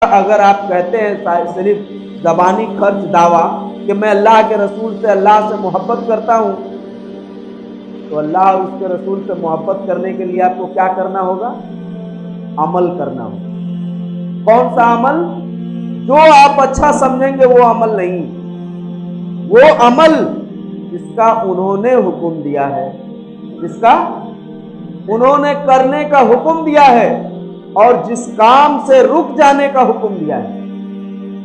अगर आप कहते हैं सिर्फ ज़बानी खर्च दावा कि मैं अल्लाह के रसूल से अल्लाह से मोहब्बत करता हूँ, तो अल्लाह और उसके रसूल से मोहब्बत करने के लिए आपको क्या करना होगा? अमल करना होगा। कौन सा अमल? जो आप अच्छा समझेंगे वो अमल नहीं, वो अमल जिसका उन्होंने हुक्म दिया है, जिसका उन्होंने करने का हुक्म दिया है और जिस काम से रुक जाने का हुक्म दिया है,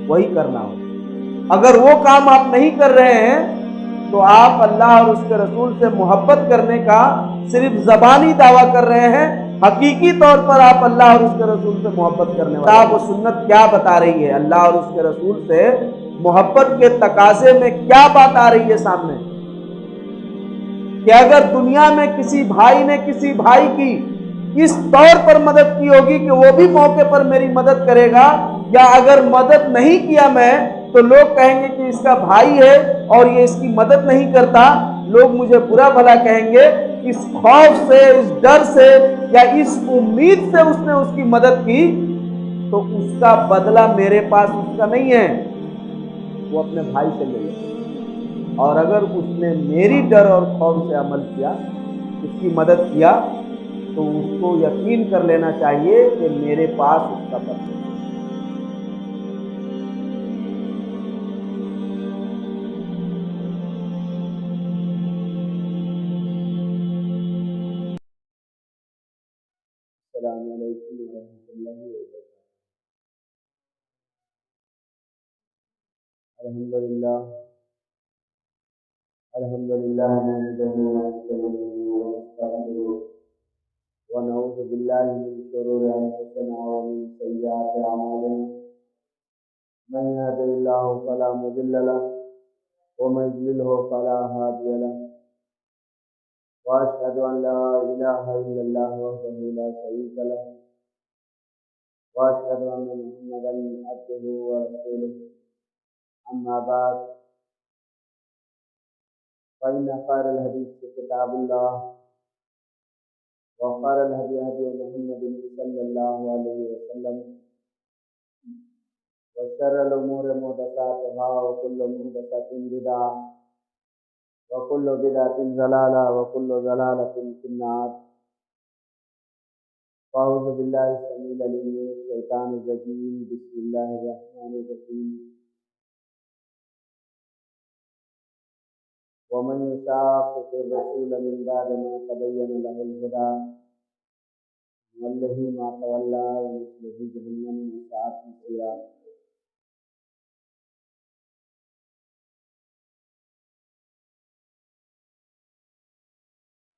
वही करना होगा। अगर वो काम आप नहीं कर रहे हैं तो आप अल्लाह और उसके रसूल से मोहब्बत करने का सिर्फ जबानी दावा कर रहे हैं, हकीकी तौर पर आप अल्लाह और उसके रसूल से मोहब्बत करने वाले। किताब और सुन्नत क्या बता रही है? अल्लाह और उसके रसूल से मोहब्बत के तकाजे में क्या बात आ रही है सामने? कि अगर दुनिया में किसी भाई ने किसी भाई की इस तौर पर मदद की होगी कि वो भी मौके पर मेरी मदद करेगा, या अगर मदद नहीं किया मैं तो लोग कहेंगे कि इसका भाई है और ये इसकी मदद नहीं करता, लोग मुझे बुरा भला कहेंगे। इस खौफ से, इस डर से या इस उम्मीद से उसने उसकी मदद की, तो उसका बदला मेरे पास उसका नहीं है, वो अपने भाई से ले ले। और अगर उसने मेरी डर और खौफ से अमल किया, उसकी मदद किया, तो उसको यकीन कर लेना चाहिए कि मेरे पास उसका बदला। अस्सलाम वालेकुम रहमतुल्लाहि व बरकातहू। अल्हम्दुलिल्लाह अल्हम्दुलिल्लाह नहमदुहु व नस्तईनुहु व नस्तगफिरुह व नऊज़ु बिल्लाहि मिन शुरूरि अंफुसिना व मिन सय्यिआति अमालिना। मन यहदिहिल्लाहु फला मुदिल्ल लहु व मन युद्लिलहु फला हादिय लहु। व अशहदु अन ला इलाहा इल्लल्लाह वहदहु ला शरीका लहु व अशहदु अन्न मुहम्मदन अब्दुहु व रसूलुहु। अम्मा बाद फ़इन्न खैरल हदीस किताबुल्लाह व खैरल हदी हदी मुहम्मदिन सल्लल्लाहु अलैहि वसल्लम व शर्रल उमूरि मुहदसातुहा व कुल्लु मुहदसतिन बिदअह व कुल्लु बिदअतिन ज़लाला व कुल्लु ज़लालतिन फिन्नार। अऊज़ु बिल्लाहि समीउल अलीम मिनश शैतानिर रजीम। बिस्मिल्लाहिर रहमानिर रहीम। व मन युशाक़िक़िर रसूल मिन बअदि मा तबय्यन लहुल हुदा नुव्वलिहि मा तवल्ला व नुस्लिहि जहन्नम व सअत मसीरा।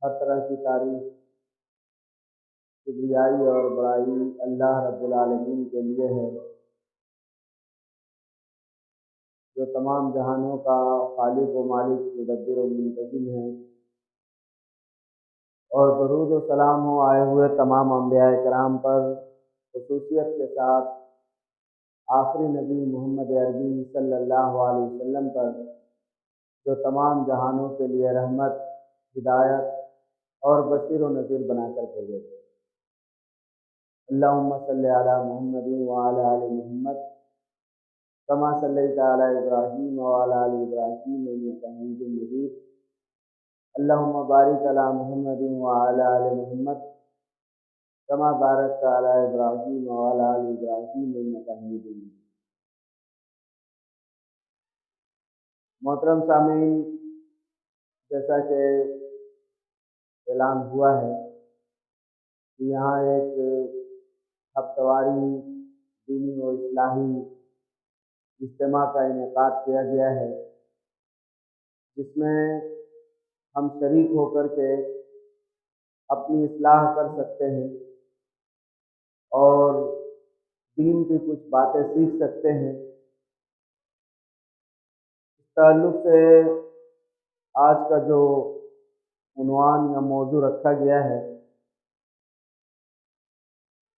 हर तरह की तारीफ, किबरियाई और बड़ाई अल्लाह रब्बुल आलमीन के लिए है, जो तमाम जहानों का खालिक व मालिक, मुदब्बिर व मुंतज़िम है। और दरूद व सलाम हो आए हुए तमाम अंबियाए किराम पर, खुसूसियत के साथ आखिरी नबी मोहम्मद अरबी सल्लल्लाहु अलैहि वसल्लम पर, जो तमाम जहानों के लिए रहमत, हिदायत और बशीर व नज़ीर बनाकर भेजे थे। अल्लाहुम्मा सल्लि अला मुहम्मदिन व अला आलि मुहम्मद कमा सल्लैता अला इब्राहीम व अला आलि इब्राहीम इन्नका हमीदुम मजीद। अल्लाहुम्मा बारिक अला मुहम्मदिन व अला आलि मुहम्मद कमा बारकता अला इब्राहीम व अला आलि इब्राहीम इन्नका हमीदुम मजीद। मोहतरम सामीन, जैसा कि ऐलान हुआ है कि यहाँ एक हफ्तेवारी दीनी व इस्लाही इज्तिमा का इनेकाद किया गया है, जिसमें हम शरीक होकर के अपनी इस्लाह कर सकते हैं और दीन की कुछ बातें सीख सकते हैं। इस ताल्लुक़ से आज का जो उन्वान या मौजू रखा गया है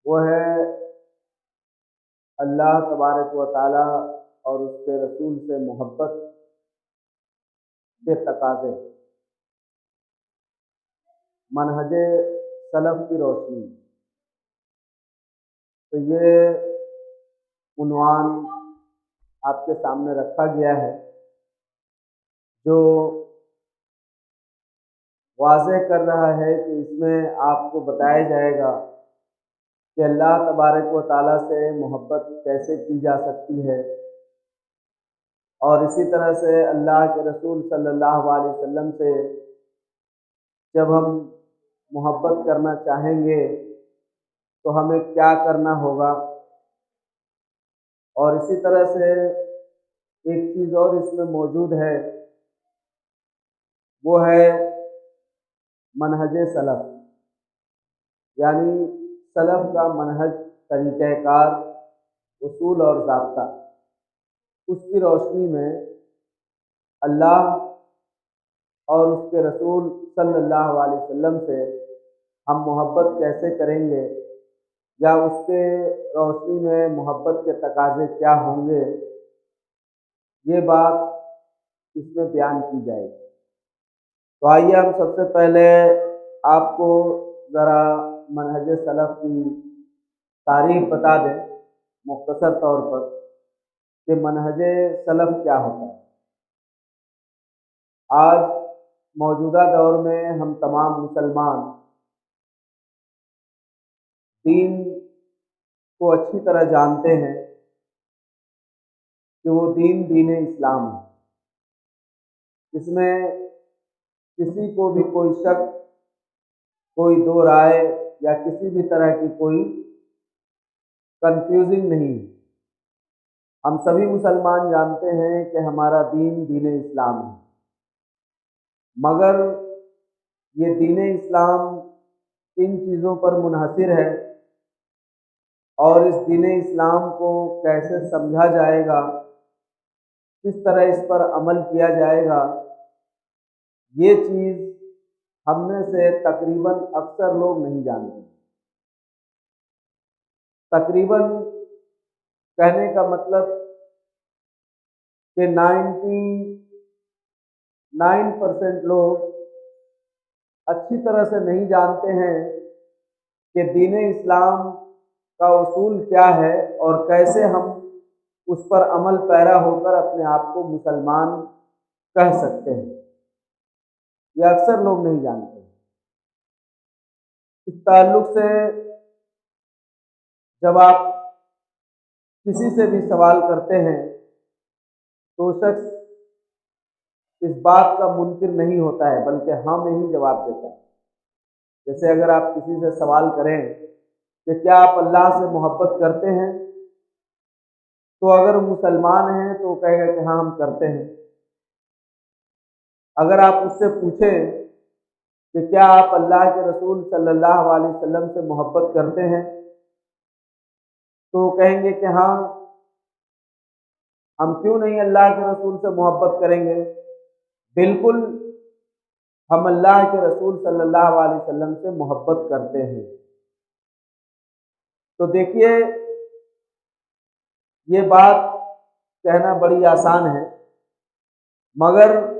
वो है अल्लाह तबारक व तआला और उसके रसूल से मोहब्बत के तकाज़े, मनहज सलफ़ की रोशनी। तो ये उन्वान आपके सामने रखा गया है, जो वाज़ेह कर रहा है कि इसमें आपको बताया जाएगा कि अल्लाह तबारक व तआला से मोहब्बत कैसे की जा सकती है, और इसी तरह से अल्लाह के रसूल सल्लल्लाहु अलैहि वसल्लम से जब हम मोहब्बत करना चाहेंगे तो हमें क्या करना होगा। और इसी तरह से एक चीज़ और इसमें मौजूद है, वो है मनहज सलफ़, यानी सलफ़ का मनहज, तरीक़ाकार, उसूल और ज़ाब्ता। उसकी रोशनी में अल्लाह और उसके रसूल सल्लल्लाहु अलैहि वसल्लम से हम मोहब्बत कैसे करेंगे, या उसके रोशनी में मोहब्बत के तकाज़े क्या होंगे, ये बात इसमें बयान की जाएगी। तो आइए हम सबसे पहले आपको ज़रा मनहज सलफ़ की तारीफ़ बता दें मुख्तसर तौर पर कि मनहज सलफ़ क्या होता है। आज मौजूदा दौर में हम तमाम मुसलमान दीन को अच्छी तरह जानते हैं कि वो दीन इस्लाम है। इसमें किसी को भी कोई शक, कोई दो राय या किसी भी तरह की कोई कंफ्यूजिंग नहीं है। हम सभी मुसलमान जानते हैं कि हमारा दीन इस्लाम है, मगर ये दीन इस्लाम किन चीज़ों पर मुनहसिर है और इस दीन इस्लाम को कैसे समझा जाएगा, किस तरह इस पर अमल किया जाएगा, ये चीज़ हम में से तकरीबन अक्सर लोग नहीं जानते। तकरीबन कहने का मतलब कि 99% लोग अच्छी तरह से नहीं जानते हैं कि दीन इस्लाम का उसूल क्या है और कैसे हम उस पर अमल पैरा होकर अपने आप को मुसलमान कह सकते हैं। यह अक्सर लोग नहीं जानते। इस ताल्लुक़ से जब आप किसी से भी सवाल करते हैं तो शख्स इस बात का मुनकिर नहीं होता है, बल्कि हाँ में ही जवाब देता है। जैसे अगर आप किसी से सवाल करें कि क्या आप अल्लाह से मोहब्बत करते हैं, तो अगर मुसलमान हैं तो कहेगा कि हाँ हम करते हैं। अगर आप उससे पूछें कि क्या आप अल्लाह के रसूल सल्लल्लाहु अलैहि वसल्लम से मोहब्बत करते हैं, तो कहेंगे कि हाँ, हम क्यों नहीं अल्लाह के रसूल से मोहब्बत करेंगे, बिल्कुल हम अल्लाह के रसूल सल्लल्लाहु अलैहि वसल्लम से मोहब्बत करते हैं। तो देखिए, ये बात कहना बड़ी आसान है, मगर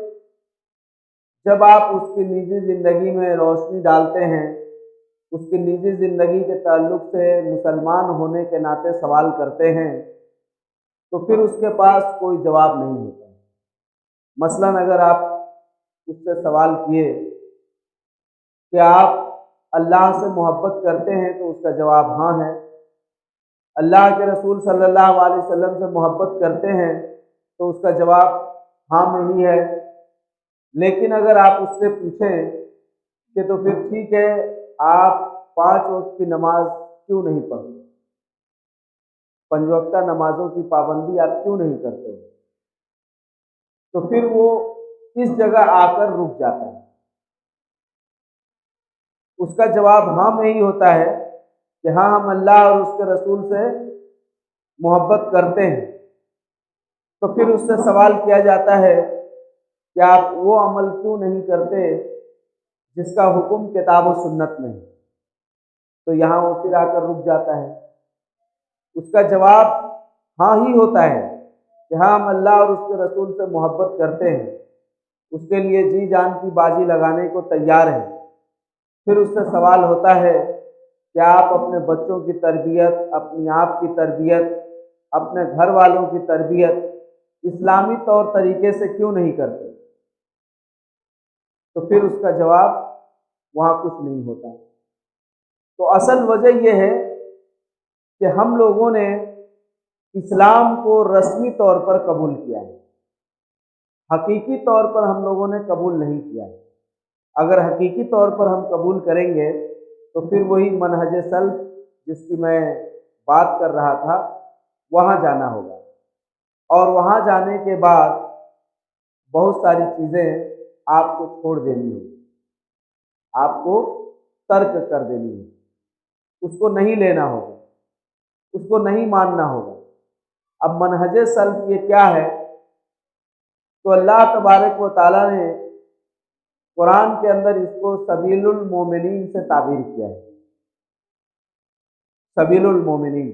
जब आप उसकी निजी ज़िंदगी में रोशनी डालते हैं, उसकी निजी ज़िंदगी के ताल्लुक़ से मुसलमान होने के नाते सवाल करते हैं, तो फिर उसके पास कोई जवाब नहीं होता है। मसलन अगर आप उससे सवाल किए कि आप अल्लाह से मोहब्बत करते हैं, तो उसका जवाब हाँ है। अल्लाह के रसूल सल्लल्लाहु अलैहि वसल्लम से मोहब्बत करते हैं, तो उसका जवाब हाँ में ही है। लेकिन अगर आप उससे पूछें कि तो फिर ठीक है, आप 5 वक्त की नमाज क्यों नहीं पढ़ते, 5 वक्ता नमाजों की पाबंदी आप क्यों नहीं करते, तो फिर वो इस जगह आकर रुक जाता है। उसका जवाब हाँ में ही होता है कि हाँ, हम अल्लाह और उसके रसूल से मोहब्बत करते हैं। तो फिर उससे सवाल किया जाता है कि आप वो अमल क्यों नहीं करते जिसका हुक्म किताब और सुन्नत में है, तो यहाँ वो फिर आकर रुक जाता है। उसका जवाब हाँ ही होता है कि हाँ, हम अल्लाह और उसके रसूल से मोहब्बत करते हैं, उसके लिए जी जान की बाजी लगाने को तैयार हैं। फिर उससे सवाल होता है कि आप अपने बच्चों की तरबियत, अपनी आप की तरबियत, अपने घर वालों की तरबियत इस्लामी तौर तरीके से क्यों नहीं करते? तो फिर उसका जवाब वहाँ कुछ नहीं होता। तो असल वजह यह है कि हम लोगों ने इस्लाम को रस्मी तौर पर कबूल किया है, हकीकी तौर पर हम लोगों ने कबूल नहीं किया है। अगर हकीकी तौर पर हम कबूल करेंगे तो फिर वही मनहज सल्फ जिसकी मैं बात कर रहा था वहाँ जाना होगा, और वहाँ जाने के बाद बहुत सारी चीज़ें आपको छोड़ देनी होगी, आपको तर्क कर देनी होगी, उसको नहीं लेना होगा, उसको नहीं मानना होगा। अब मनहज सल्फ ये क्या है? तो अल्लाह तबारक व तआला ने कुरान के अंदर इसको सबीलुल मोमिनीन से ताबीर किया है। सबीलुल मोमिनीन,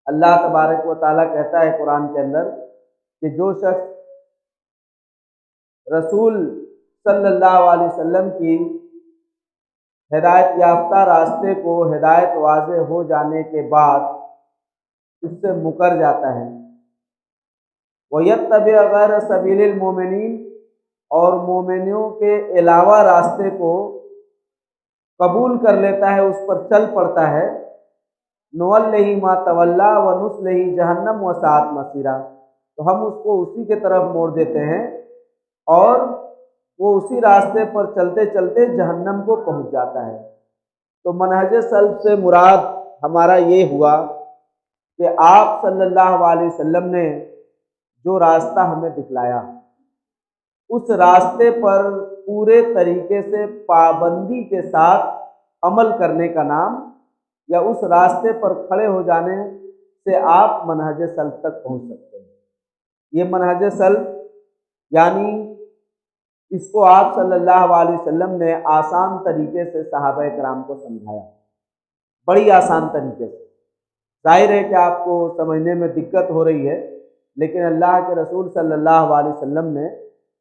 अल्लाह तबारक व तआला कहता है कुरान के अंदर कि जो शख्स रसूल सल्लल्लाहु अलैहि वसल्लम की हिदायत याफ्ता रास्ते को हिदायत वाज़े हो जाने के बाद उससे मुकर जाता है, वयत्तबि गैर सबीलिल मोमिनीन, और मोमिनों के अलावा रास्ते को कबूल कर लेता है, उस पर चल पड़ता है, नुवल्लिही मा तवल्ला व नुस्लिही जहन्नम व साअत मसीरा, तो हम उसको उसी के तरफ मोड़ देते हैं और वो उसी रास्ते पर चलते चलते जहन्नम को पहुंच जाता है। तो मनहज सल्फ से मुराद हमारा ये हुआ कि आप सल्लल्लाहु अलैहि वसल्लम ने जो रास्ता हमें दिखलाया, उस रास्ते पर पूरे तरीके से पाबंदी के साथ अमल करने का नाम, या उस रास्ते पर खड़े हो जाने से आप मनहज सल्फ तक पहुंच सकते हैं। ये मनहज सल्फ यानी इसको आप सल्लल्लाहु अलैहि वसल्लम ने आसान तरीके से सहाबा कराम को समझाया, बड़ी आसान तरीके से। जाहिर है कि आपको समझने में दिक्कत हो रही है, लेकिन अल्लाह के रसूल सल्लल्लाहु अलैहि वसल्लम ने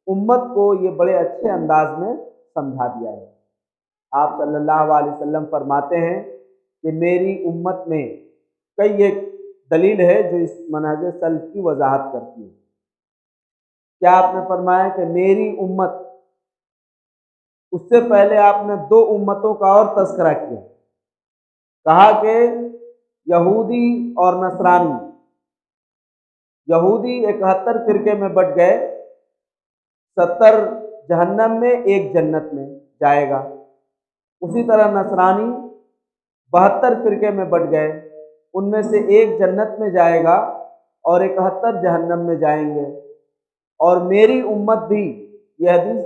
उम्मत को ये बड़े अच्छे अंदाज में समझा दिया है। आप सल्लल्लाहु अलैहि वसल्लम फरमाते हैं कि मेरी उम्मत में कई एक दलील है जो इस मनहज सल्फ की वजाहत करती है। क्या आपने फरमाया कि मेरी उम्मत, उससे पहले आपने दो उम्मतों का और तस्करा किया, कहा कि यहूदी और नसरानी। यहूदी 71 फिरके में बट गए, 70 जहन्नम में, एक जन्नत में जाएगा। उसी तरह नसरानी 72 फिरके में बट गए, उनमें से एक जन्नत में जाएगा और 71 जहन्नम में जाएंगे। और मेरी उम्मत भी, यह हदीस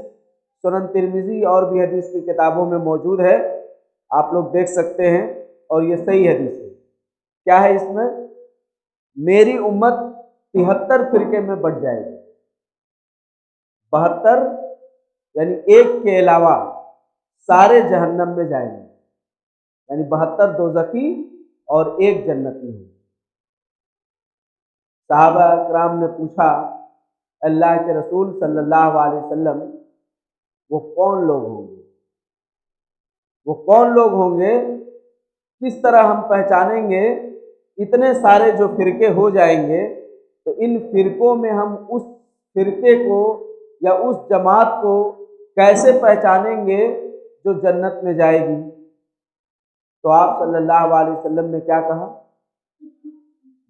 सुनन तिरमिज़ी और भी हदीस की किताबों में मौजूद है, आप लोग देख सकते हैं, और ये सही हदीस है। क्या है इसमें? मेरी उम्मत 73 फिरके में बट जाएगी। 72 यानी एक के अलावा सारे जहन्नम में जाएंगे, यानी 72 दोज़खी और एक जन्नती होंगे। सहाबा किराम ने पूछा, अल्लाह के रसूल सल्लल्लाहु अलैहि वसल्लम, वो कौन लोग होंगे? वो कौन लोग होंगे? किस तरह हम पहचानेंगे? इतने सारे जो फिरके हो जाएंगे, तो इन फिरकों में हम उस फिरके को या उस जमात को कैसे पहचानेंगे जो जन्नत में जाएगी? तो आप सल्लल्लाहु अलैहि वसल्लम ने क्या कहा?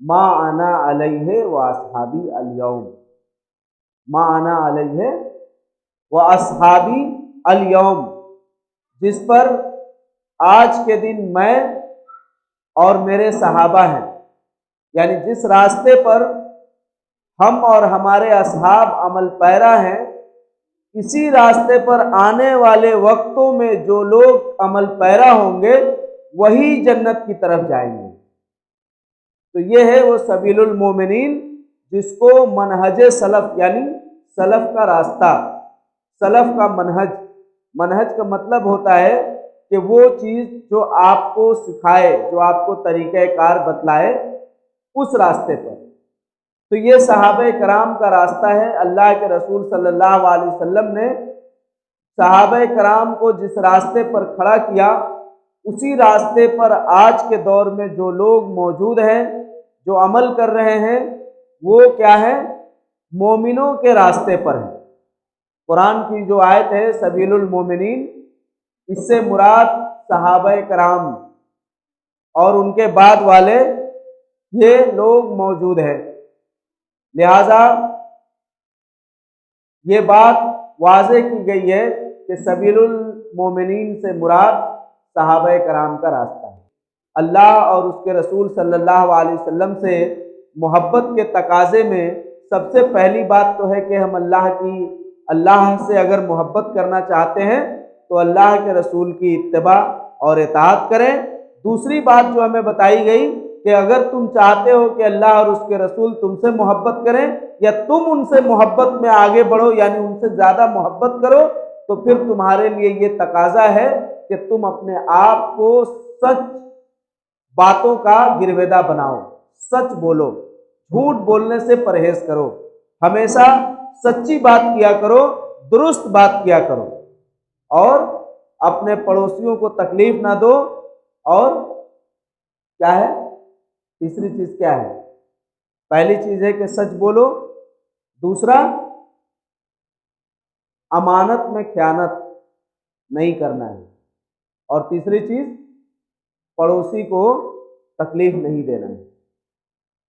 मा अना अलैहि व अस्हाबी अल-यौम, मा अना अलैहि व अस्हाबी अल-यौम, जिस पर आज के दिन मैं और मेरे सहाबा हैं, यानी जिस रास्ते पर हम और हमारे असहाब अमल पैरा हैं, इसी रास्ते पर आने वाले वक्तों में जो लोग अमल पैरा होंगे वही जन्नत की तरफ जाएंगे। तो ये है वो सबीलुल मोमिनीन, जिसको मनहज सलफ यानी सलफ का रास्ता, सलफ का मनहज, मनहज का मतलब होता है कि वो चीज़ जो आपको सिखाए, जो आपको तरीक़ेकार बतलाए, उस रास्ते पर। तो ये सहाबे कराम का रास्ता है। अल्लाह के रसूल सल्लल्लाहु अलैहि वसल्लम ने सहाबे कराम को जिस रास्ते पर खड़ा किया, उसी रास्ते पर आज के दौर में जो लोग मौजूद हैं, जो अमल कर रहे हैं वो क्या है, मोमिनों के रास्ते पर है। कुरान की जो आयत है सबीलुल मोमिनीन, इससे मुराद सहाबाए कराम और उनके बाद वाले ये लोग मौजूद हैं। लिहाजा ये बात वाज़े की गई है कि सबीलुल मोमिनीन से मुराद सहाबाए कराम का रास्ता है। अल्लाह और उसके रसूल सल्लल्लाहु अलैहि वसल्लम से मोहब्बत के तकाजे में सबसे पहली बात तो है कि हम अल्लाह से अगर मोहब्बत करना चाहते हैं तो अल्लाह के रसूल की इत्तिबा और इताअत करें। दूसरी बात जो हमें बताई गई कि अगर तुम चाहते हो कि अल्लाह और उसके रसूल तुमसे मोहब्बत करें या तुम उनसे मोहब्बत में आगे बढ़ो, यानी उनसे ज़्यादा मोहब्बत करो, तो फिर तुम्हारे लिए ये तकाजा है कि तुम अपने आप को सच बातों का गिरवेदा बनाओ, सच बोलो, झूठ बोलने से परहेज करो, हमेशा सच्ची बात किया करो, दुरुस्त बात किया करो और अपने पड़ोसियों को तकलीफ ना दो। और क्या है तीसरी चीज, क्या है? पहली चीज है कि सच बोलो, दूसरा अमानत में खयानत नहीं करना है, और तीसरी चीज पड़ोसी को तकलीफ नहीं देना है।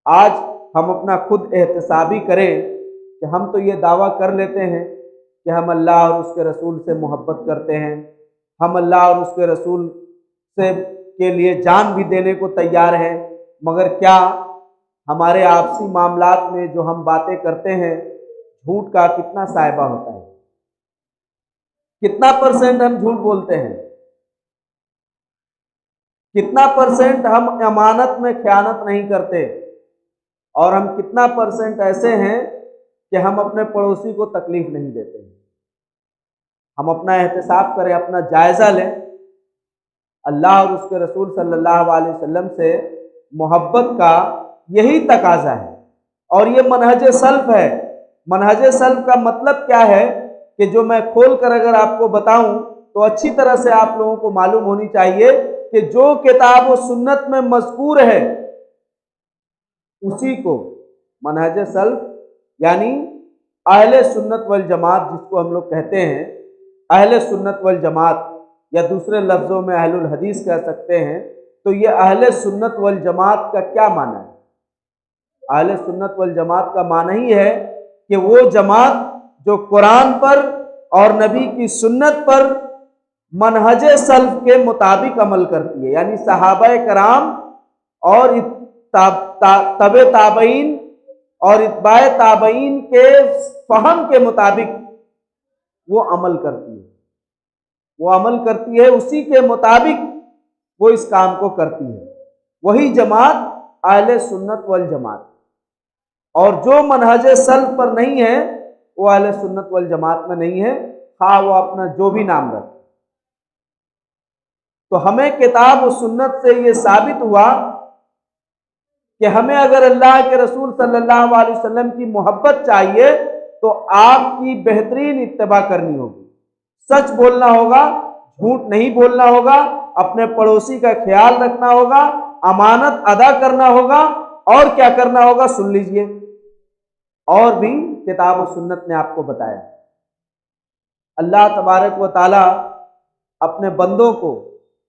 आज हम अपना खुद एहतसाबी करें कि हम तो ये दावा कर लेते हैं कि हम अल्लाह और उसके रसूल से मोहब्बत करते हैं, हम अल्लाह और उसके रसूल से के लिए जान भी देने को तैयार हैं, मगर क्या हमारे आपसी मामलात में जो हम बातें करते हैं झूठ का कितना साहिबा होता है? कितना परसेंट हम झूठ बोलते हैं? कितना परसेंट हम अमानत में खयानत नहीं करते? और हम कितना परसेंट ऐसे हैं कि हम अपने पड़ोसी को तकलीफ नहीं देते हैं? हम अपना एहतसाब करें, अपना जायजा लें। अल्लाह और उसके रसूल सल्लल्लाहु अलैहि वसल्लम से मोहब्बत का यही तकाजा है और ये मनहज सल्फ है। मनहज सल्फ का मतलब क्या है कि जो मैं खोल कर अगर आपको बताऊं तो अच्छी तरह से आप लोगों को मालूम होनी चाहिए कि जो किताब व सुन्नत में मज़कूर है उसी को मनहज सल्फ यानी अहले सुन्नत वल जमात, जिसको हम लोग कहते हैं अहले सुन्नत वल जमात या दूसरे लफ्ज़ों में अहलुल हदीस कह सकते हैं। तो ये अहले सुन्नत वल जमात का क्या माना है? अहले सुन्नत वल जमात का माना ही है कि वो जमात जो कुरान पर और नबी की सुन्नत पर मनहज सल्फ के मुताबिक अमल करती है, यानी सहाबाए कराम और तबे ताबईन और इत्बाए ताबईन के फहम के मुताबिक वो अमल करती है। वो अमल करती है, उसी के मुताबिक वो इस काम को करती है। वही जमात अहले सुन्नत वल जमात। और जो मनहज सल्फ पर नहीं है वो अहले सुन्नत वल जमात में नहीं है, हाँ वो अपना जो भी नाम रखे। तो हमें किताब और सुन्नत से ये साबित हुआ कि हमें अगर अल्लाह के रसूल सल्लल्लाहु अलैहि वसल्लम की मोहब्बत चाहिए तो आपकी बेहतरीन इत्तिबा करनी होगी, सच बोलना होगा, झूठ नहीं बोलना होगा, अपने पड़ोसी का ख्याल रखना होगा, अमानत अदा करना होगा, और क्या करना होगा सुन लीजिए। और भी किताब और सुन्नत ने आपको बताया। अल्लाह तबारक व ताला अपने बंदों को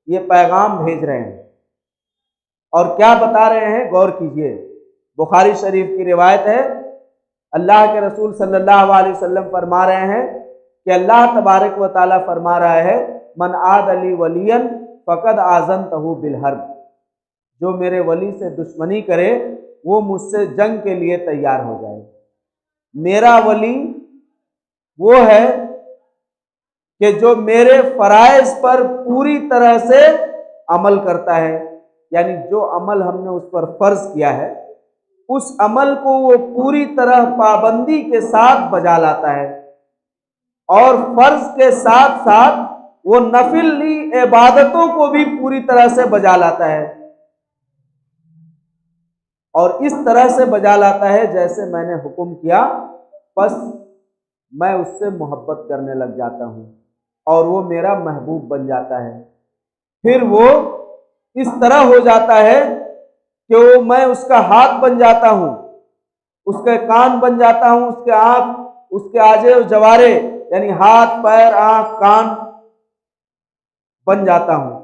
ये पैगाम भेज रहे हैं और क्या बता रहे हैं, गौर कीजिए। बुखारी शरीफ की रिवायत है, अल्लाह के रसूल सल्लल्लाहु अलैहि वसल्लम फरमा रहे हैं कि अल्लाह तबारक व ताला फरमा रहा है, मन आद अली वलियन फ़क़द आज़नतहु बिल हर्ब। जो मेरे वली से दुश्मनी करे वो मुझसे जंग के लिए तैयार हो जाए। मेरा वली वो है कि जो मेरे फ़राइज़ पर पूरी तरह से अमल करता है, यानी जो अमल हमने उस पर फ़र्ज किया है उस अमल को वो पूरी तरह पाबंदी के साथ बजा लाता है, और फ़र्ज के साथ साथ वो नफिली इबादतों को भी पूरी तरह से बजा लाता है, और इस तरह से बजा लाता है जैसे मैंने हुक्म किया, बस मैं उससे मोहब्बत करने लग जाता हूँ और वो मेरा महबूब बन जाता है। फिर वो इस तरह हो जाता है कि मैं उसका हाथ बन जाता हूं, उसके कान बन जाता हूं, उसके आंख, उसके आजे जवारे यानी हाथ पैर आंख कान बन जाता हूं।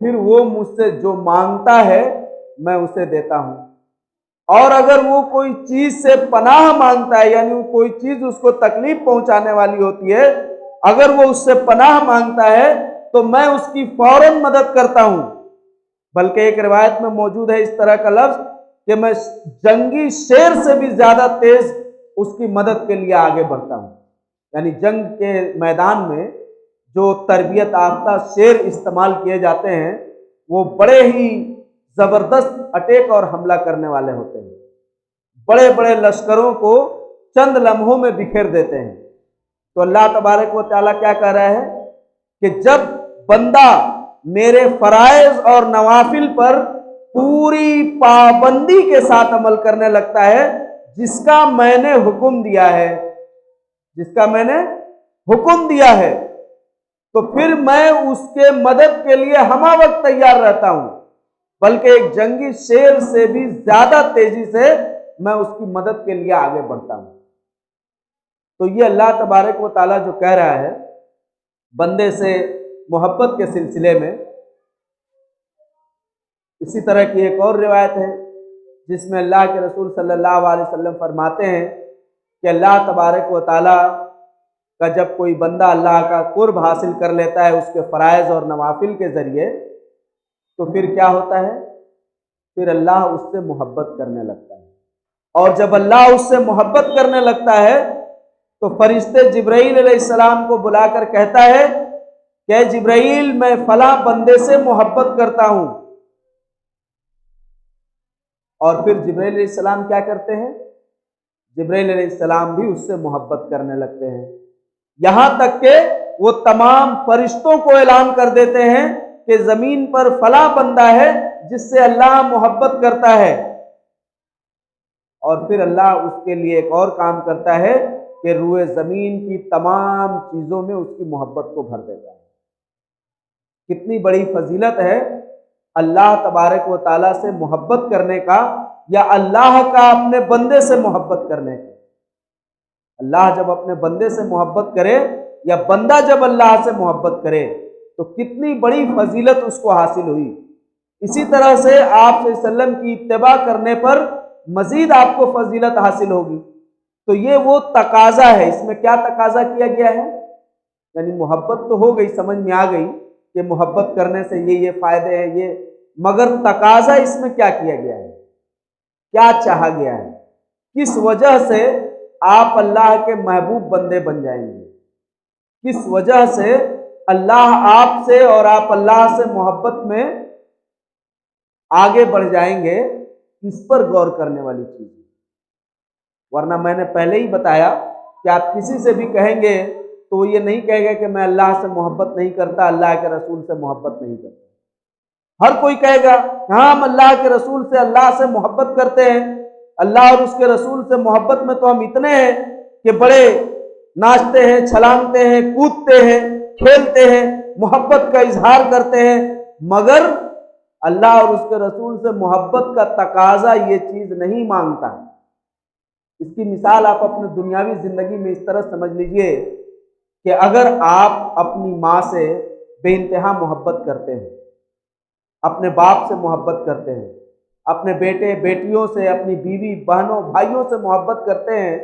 फिर वो मुझसे जो मांगता है मैं उसे देता हूं। और अगर वो कोई चीज से पनाह मांगता है, यानी वो कोई चीज उसको तकलीफ पहुंचाने वाली होती है, अगर वो उससे पनाह मांगता है तो मैं उसकी फौरन मदद करता हूं। बल्कि एक रिवायत में मौजूद है इस तरह का लफ्ज कि मैं जंगी शेर से भी ज्यादा तेज उसकी मदद के लिए आगे बढ़ता हूं। यानी जंग के मैदान में जो तरबियत याफ्ता शेर इस्तेमाल किए जाते हैं वो बड़े ही जबरदस्त अटैक और हमला करने वाले होते हैं, बड़े बड़े लश्करों को चंद लम्हों में बिखेर देते हैं। तो अल्लाह तबारक व तआला क्या कह रहा है कि जब बंदा मेरे फराइज और नवाफिल पर पूरी पाबंदी के साथ अमल करने लगता है, जिसका मैंने हुक्म दिया है, जिसका मैंने हुक्म दिया है, तो फिर मैं उसके मदद के लिए हमा वक्त तैयार रहता हूं। बल्कि एक जंगी शेर से भी ज्यादा तेजी से मैं उसकी मदद के लिए आगे बढ़ता हूं। तो ये अल्लाह तबारक व ताला जो कह रहा है बंदे से मोहब्बत के सिलसिले में, इसी तरह की एक और रिवायत है जिसमें अल्लाह के रसूल सल्लल्लाहु अलैहि वसल्लम फरमाते हैं कि अल्लाह तबारक व ताला का जब कोई बंदा अल्लाह का कुर्ब हासिल कर लेता है उसके फ़राइज़ और नवाफिल के ज़रिए, तो फिर क्या होता है, फिर अल्लाह उससे मोहब्बत करने लगता है। और जब अल्लाह उससे मोहब्बत करने लगता है तो फरिश्ते जिब्राईल अलैहिस्सलाम को बुलाकर कहता है कि जिब्राईल मैं फला बंदे से मोहब्बत करता हूं। और फिर जिब्राईल अलैहिस्सलाम क्या करते हैं, जिब्राईल अलैहिस्सलाम भी उससे मोहब्बत करने लगते हैं, यहां तक के वो तमाम फरिश्तों को ऐलान कर देते हैं कि जमीन पर फला बंदा है जिससे अल्लाह मोहब्बत करता है। और फिर अल्लाह उसके लिए एक और काम करता है कि रूए जमीन की तमाम चीजों में उसकी मोहब्बत को भर देता है। कितनी बड़ी फजीलत है अल्लाह तबारक व ताला से मोहब्बत करने का, या अल्लाह का अपने बंदे से मोहब्बत करने का। अल्लाह जब अपने बंदे से मोहब्बत करे या बंदा जब अल्लाह से मोहब्बत करे तो कितनी बड़ी फजीलत उसको हासिल हुई। इसी तरह से आप सल्लल्लाहु अलैहि वसल्लम की इत्तिबा करने पर मजीद आपको फजीलत हासिल होगी। तो ये वो तकाजा है। इसमें क्या तकाजा किया गया है, यानी मोहब्बत तो हो गई, समझ में आ गई कि मोहब्बत करने से ये फायदे हैं ये, मगर तकाजा इसमें क्या किया गया है, क्या चाहा गया है, किस वजह से आप अल्लाह के महबूब बंदे बन जाएंगे, किस वजह से अल्लाह आपसे और आप अल्लाह से मोहब्बत में आगे बढ़ जाएंगे, इस पर गौर करने वाली चीज। वरना मैंने पहले ही बताया कि आप किसी से भी कहेंगे तो वो ये नहीं कहेगा कि मैं अल्लाह से मोहब्बत नहीं करता, अल्लाह के रसूल से मोहब्बत नहीं करता। हर कोई कहेगा हाँ हम अल्लाह के रसूल से अल्लाह से मोहब्बत करते हैं, अल्लाह और उसके रसूल से मोहब्बत में तो हम इतने हैं कि बड़े नाचते हैं, छलांगते हैं, कूदते हैं, खेलते हैं, मोहब्बत का इजहार करते हैं, मगर अल्लाह और उसके रसूल से मोहब्बत का तकाजा ये चीज नहीं मांगता। इसकी मिसाल आप अपने दुनियावी जिंदगी में इस तरह समझ लीजिए कि अगर आप अपनी माँ से बेइंतहा मोहब्बत करते हैं, अपने बाप से मोहब्बत करते हैं, अपने बेटे बेटियों से, अपनी बीवी बहनों भाइयों से मोहब्बत करते हैं,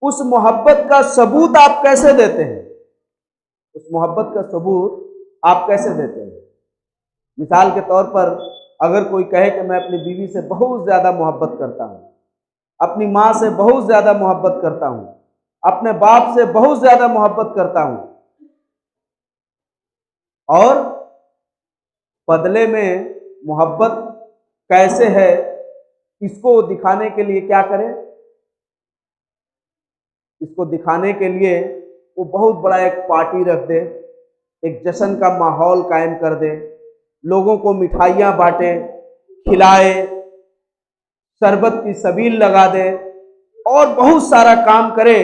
उस मोहब्बत का सबूत आप कैसे देते हैं, उस मोहब्बत का सबूत आप कैसे देते हैं। मिसाल के तौर पर अगर कोई कहे कि मैं अपनी बीवी से बहुत ज्यादा मोहब्बत करता हूं, अपनी माँ से बहुत ज्यादा मोहब्बत करता हूं, अपने बाप से बहुत ज्यादा मोहब्बत करता हूं, और बदले में मोहब्बत कैसे है इसको दिखाने के लिए क्या करें, इसको दिखाने के लिए वो बहुत बड़ा एक पार्टी रख दे, एक जश्न का माहौल कायम कर दे, लोगों को मिठाइयाँ बांटे, खिलाए, शरबत की सबील लगा दे और बहुत सारा काम करे,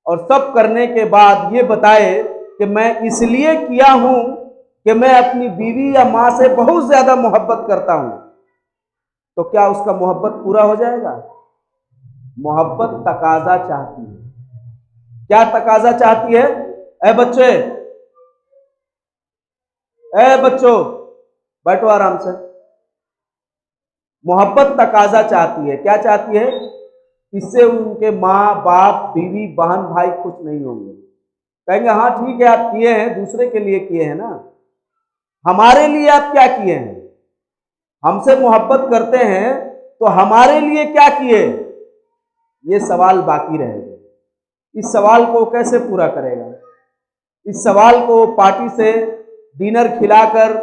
और सब करने के बाद ये बताए कि मैं इसलिए किया हूं कि मैं अपनी बीवी या माँ से बहुत ज्यादा मोहब्बत करता हूं, तो क्या उसका मोहब्बत पूरा हो जाएगा? मोहब्बत तकाजा चाहती है। क्या तकाजा चाहती है? ए बच्चे, ए बच्चों, बैठो आराम से। मोहब्बत तकाजा चाहती है। क्या चाहती है? इससे उनके माँ बाप बीवी बहन भाई खुश नहीं होंगे। कहेंगे हाँ ठीक है, आप किए हैं, दूसरे के लिए किए हैं ना, हमारे लिए आप क्या किए हैं? हमसे मोहब्बत करते हैं तो हमारे लिए क्या किए? ये सवाल बाकी रहेगा। इस सवाल को कैसे पूरा करेगा? इस सवाल को पार्टी से डिनर खिलाकर,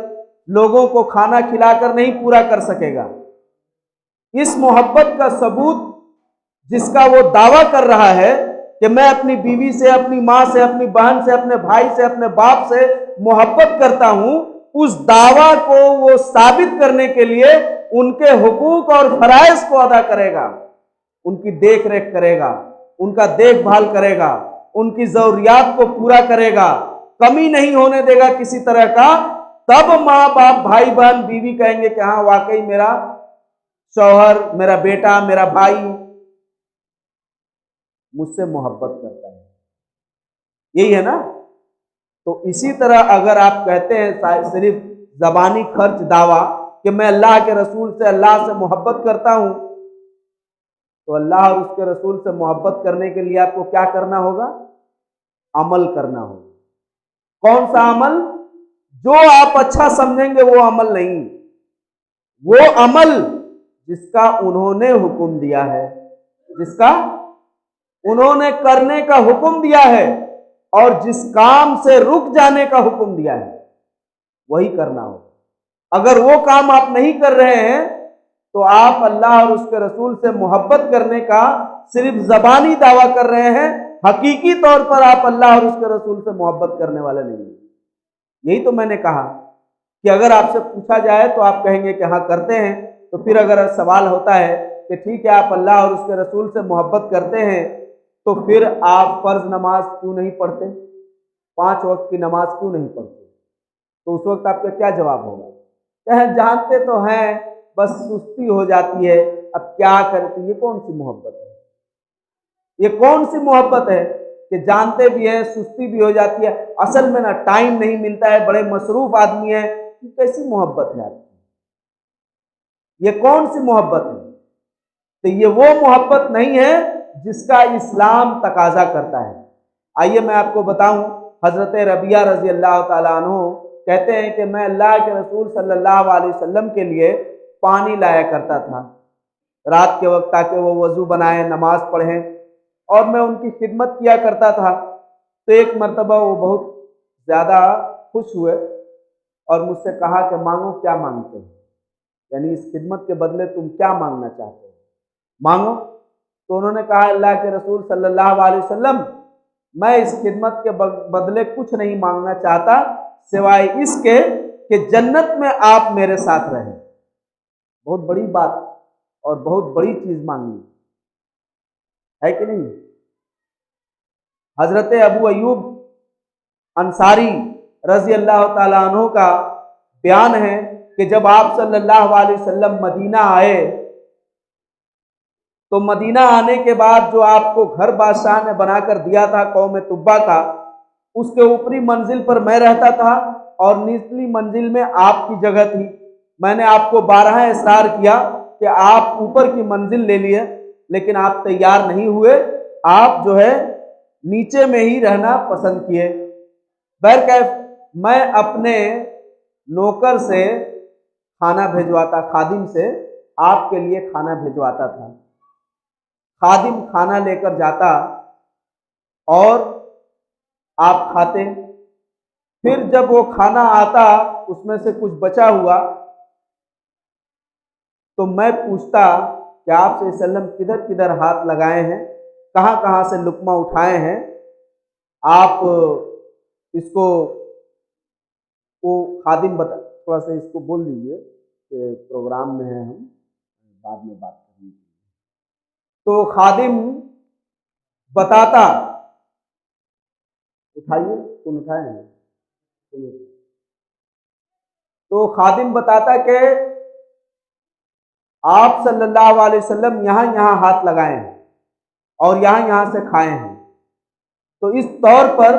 लोगों को खाना खिलाकर नहीं पूरा कर सकेगा। इस मोहब्बत का सबूत जिसका वो दावा कर रहा है कि मैं अपनी बीवी से, अपनी माँ से, अपनी बहन से, अपने भाई से, अपने बाप से मोहब्बत करता हूं, उस दावा को वो साबित करने के लिए उनके हुकूक और फराइज को अदा करेगा, उनकी देख रेख करेगा, उनका देखभाल करेगा, उनकी जरूरियात को पूरा करेगा, कमी नहीं होने देगा किसी तरह का। तब माँ बाप, भाई बहन, बीवी कहेंगे कि हाँ वाकई मेरा शौहर, मेरा बेटा, मेरा भाई मुझसे मोहब्बत करता है। यही है ना? तो इसी तरह अगर आप कहते हैं सिर्फ जबानी खर्च दावा कि मैं अल्लाह के रसूल से, अल्लाह से मोहब्बत करता हूं, तो अल्लाह और उसके रसूल से मोहब्बत करने के लिए आपको क्या करना होगा? अमल करना होगा। कौन सा अमल? जो आप अच्छा समझेंगे वो अमल नहीं, वो अमल जिसका उन्होंने हुक्म दिया है, जिसका उन्होंने करने का हुक्म दिया है और जिस काम से रुक जाने का हुक्म दिया है, वही करना हो। अगर वो काम आप नहीं कर रहे हैं तो आप अल्लाह और उसके रसूल से मोहब्बत करने का सिर्फ जबानी दावा कर रहे हैं, हकीकी तौर पर आप अल्लाह और उसके रसूल से मोहब्बत करने वाले नहीं हैं। यही तो मैंने कहा कि अगर आपसे पूछा जाए तो आप कहेंगे कि हाँ करते हैं। तो फिर अगर सवाल होता है कि ठीक है आप अल्लाह और उसके रसूल से मोहब्बत करते हैं, तो फिर आप फर्ज नमाज क्यों नहीं पढ़ते? 5 वक्त की नमाज क्यों नहीं पढ़ते? तो उस वक्त आपका क्या जवाब होगा? कहें जानते तो हैं, बस सुस्ती हो जाती है, अब क्या करें। तो ये कौन सी मोहब्बत है? ये कौन सी मोहब्बत है कि जानते भी हैं, सुस्ती भी हो जाती है, असल में ना टाइम नहीं मिलता है, बड़े मसरूफ आदमी है। कैसी मोहब्बत है आपकी? ये कौन सी मोहब्बत है? तो ये वो मोहब्बत नहीं है जिसका इस्लाम तकाजा करता है। आइए मैं आपको बताऊं, हजरत रबिया रजी अल्लाह ताला अन्हु कहते हैं कि मैं अल्लाह के रसूल सल्लल्लाहु अलैहि वसल्लम के लिए पानी लाया करता था रात के वक्त, ताकि वो वजू बनाएं, नमाज पढ़ें, और मैं उनकी खिदमत किया करता था। तो एक मर्तबा वो बहुत ज़्यादा खुश हुए और मुझसे कहा कि मांगो, क्या मांगते हो? यानी इस खिदमत के बदले तुम क्या मांगना चाहते हो, मांगो। तो उन्होंने कहा अल्लाह के रसूल सल्लल्लाहु अलैहि वसल्लम, मैं इस खिदमत के बदले कुछ नहीं मांगना चाहता सिवाय इसके कि जन्नत में आप मेरे साथ रहें। बहुत बड़ी बात और बहुत बड़ी चीज मांगी है कि नहीं? हजरत अबू अयूब अंसारी रजी अल्लाह ताला अन्हु का बयान है कि जब आप सल्लल्लाहु अलैहि वसल्लम मदीना आए, तो मदीना आने के बाद जो आपको घर बादशाह ने बनाकर दिया था कौम तुब्बा का, उसके ऊपरी मंजिल पर मैं रहता था और निचली मंजिल में आपकी जगह थी। मैंने आपको 12 इसरार किया कि आप ऊपर की मंजिल ले लिए, लेकिन आप तैयार नहीं हुए, आप जो है नीचे में ही रहना पसंद किए। बहरकैफ मैं अपने नौकर से खाना भिजवाता, खादिम से आपके लिए खाना भिजवाता था। खादिम खाना लेकर जाता और आप खाते। फिर जब वो खाना आता, उसमें से कुछ बचा हुआ, तो मैं पूछता कि आप सल्लम किधर किधर हाथ लगाए हैं, कहाँ कहाँ से लुक्मा उठाए हैं, आप इसको, वो खादिम बता, थोड़ा सा इसको बोल दीजिए कि प्रोग्राम में है, हम बाद में बात करेंगे। तो खादिम बताता, उठाइए, कौन उठाए हैं? तो खादिम बताता कि आप सल्लल्लाहु अलैहि वसल्लम यहाँ यहाँ हाथ लगाए हैं और यहाँ यहाँ से खाए हैं। तो इस तौर पर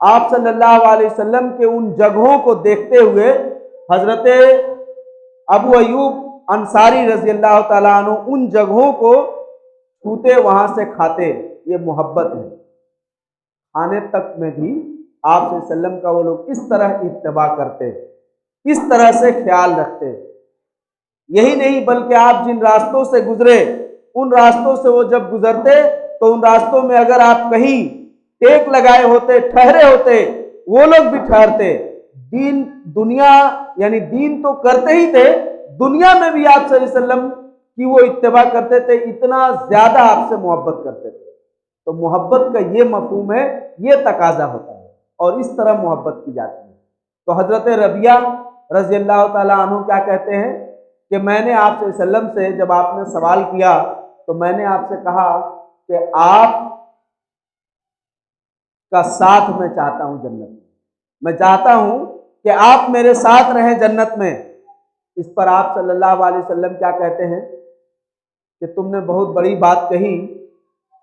आप सल्लल्लाहु अलैहि वसल्लम के उन जगहों को देखते हुए हजरत अबू अयूब अंसारी रजी अल्लाह ताला अन्हु उन जगहों को छूते, वहां से खाते। ये मोहब्बत है। खाने तक में भी आप सल्लम का वो लोग इस तरह इत्तबा करते, इस तरह से ख्याल रखते। यही नहीं बल्कि आप जिन रास्तों से गुजरे उन रास्तों से वो जब गुजरते तो उन रास्तों में अगर आप कहीं टेक लगाए होते, ठहरे होते, वो लोग भी ठहरते। दीन दुनिया यानी दीन तो करते ही थे, दुनिया में भी आप सल्लल्लाहु अलैहि वसल्लम की वो इत्तिबा करते थे, इतना ज्यादा आपसे मोहब्बत करते थे। तो मोहब्बत का ये मफहूम है, ये तकाजा होता है और इस तरह मोहब्बत की जाती है। तो हजरत रबिया रजी अल्लाह ताला अन्हु क्या कहते हैं कि मैंने आपसे सल्लम से जब आपने सवाल किया तो मैंने आपसे कहा कि आप का साथ मैं चाहता हूं जन्नत में, मैं चाहता हूं कि आप मेरे साथ रहें जन्नत में। इस पर आप सल्लल्लाहु अलैहि वसल्लम क्या कहते हैं कि तुमने बहुत बड़ी बात कही,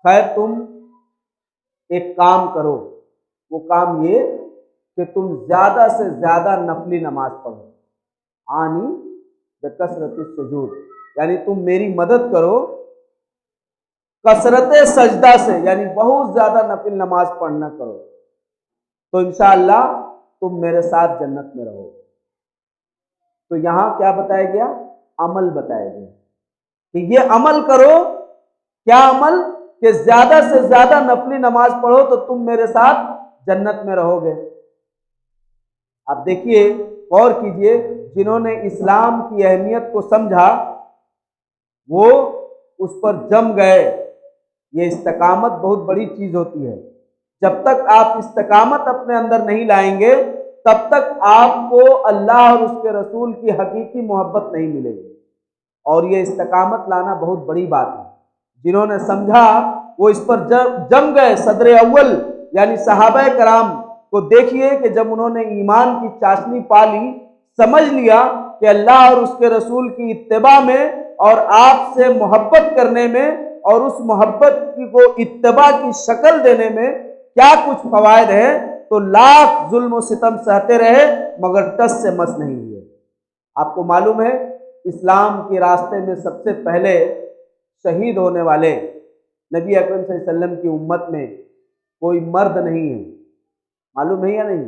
खैर तुम एक काम करो। वो काम ये कि तुम ज्यादा से ज्यादा नफली नमाज पढ़ो, आनी बेकसरत सुजूद, यानी तुम मेरी मदद करो कसरत सजदा से, यानी बहुत ज्यादा नफिल नमाज पढ़ना करो, तो इंशाअल्लाह तुम मेरे साथ जन्नत में रहोगे। तो यहां क्या बताया गया? अमल बताया गया कि ये अमल करो। क्या अमल? कि ज्यादा से ज्यादा नफली नमाज पढ़ो तो तुम मेरे साथ जन्नत में रहोगे। अब देखिए, गौर कीजिए, जिन्होंने इस्लाम की अहमियत को समझा वो उस पर जम गए। ये इस्तकामत बहुत बड़ी चीज होती है। जब तक आप इस्तकामत अपने अंदर नहीं लाएंगे तब तक आपको अल्लाह और उसके रसूल की हकीकी मोहब्बत नहीं मिलेगी। और ये इस्तकामत लाना बहुत बड़ी बात है। जिन्होंने समझा वो इस पर जम गए। सदर अव्वल यानी सहाबा कराम को देखिए कि जब उन्होंने ईमान की चाशनी पा ली, समझ लिया कि अल्लाह और उसके रसूल की इत्तिबा में और आपसे मोहब्बत करने में और उस मोहब्बत की को इत्तिबा की शक्ल देने में क्या कुछ फवायद है, तो लाख जुल्म सितम सहते रहे मगर टस से मस नहीं हुए। आपको मालूम है इस्लाम के रास्ते में सबसे पहले शहीद होने वाले नबी अकरम सल्लल्लाहु अलैहि वसल्लम की उम्मत में कोई मर्द नहीं है, मालूम है या नहीं?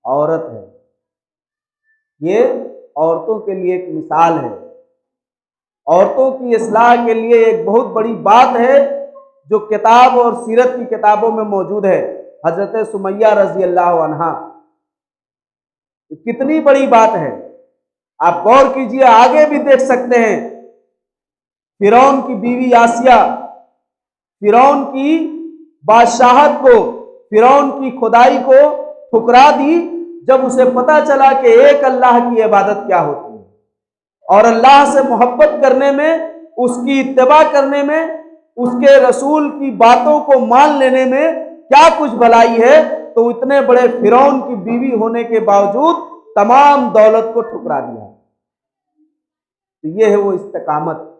औरत है। ये औरतों के लिए एक मिसाल है, औरतों की इस्लाह के लिए एक बहुत बड़ी बात है जो किताब और सीरत की किताबों में मौजूद है। हजरत सुमैया रजी अल्लाह अन्हा, कितनी बड़ी बात है। आप गौर कीजिए, आगे भी देख सकते हैं। फिरौन की बीवी आसिया फिरौन की बादशाहत को, फिरौन की खुदाई को ठुकरा दी जब उसे पता चला कि एक अल्लाह की इबादत क्या होती है और अल्लाह से मोहब्बत करने में, उसकी इत्तिबा करने में, उसके रसूल की बातों को मान लेने में क्या कुछ भलाई है। तो इतने बड़े फिरौन की बीवी होने के बावजूद तमाम दौलत को ठुकरा दिया। तो ये है वो इस्तिकामत,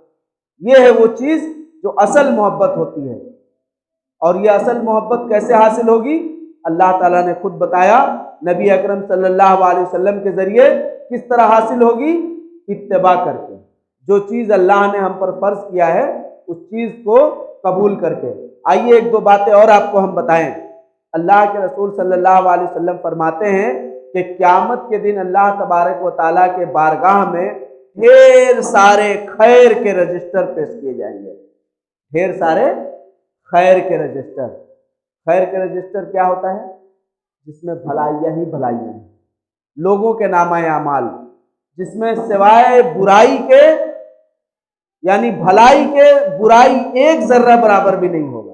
ये है वो चीज जो असल मोहब्बत होती है। और ये असल मोहब्बत कैसे हासिल होगी? अल्लाह ताला ने खुद बताया, नबी अकरम सल्लल्लाहु अलैहि वसल्लम के जरिए किस तरह हासिल होगी? इत्तिबा करके। जो चीज अल्लाह ने हम पर फर्ज किया है उस चीज को कबूल करके। आइए एक दो बातें और आपको हम बताएं। अल्लाह के रसूल सल्लल्लाहु अलैहि वसल्लम फरमाते हैं कि क़यामत के दिन अल्लाह तबारक व तआला के बारगाह में ढेर सारे खैर के रजिस्टर पेश किए जाएंगे। ढेर सारे खैर के रजिस्टर। खैर के रजिस्टर क्या होता है? जिसमें भलाइयाँ ही भलाइयाँ हैं, लोगों के नामा अमाल, जिसमें सिवाय बुराई के यानी भलाई के बुराई एक जर्रा बराबर भी नहीं होगा।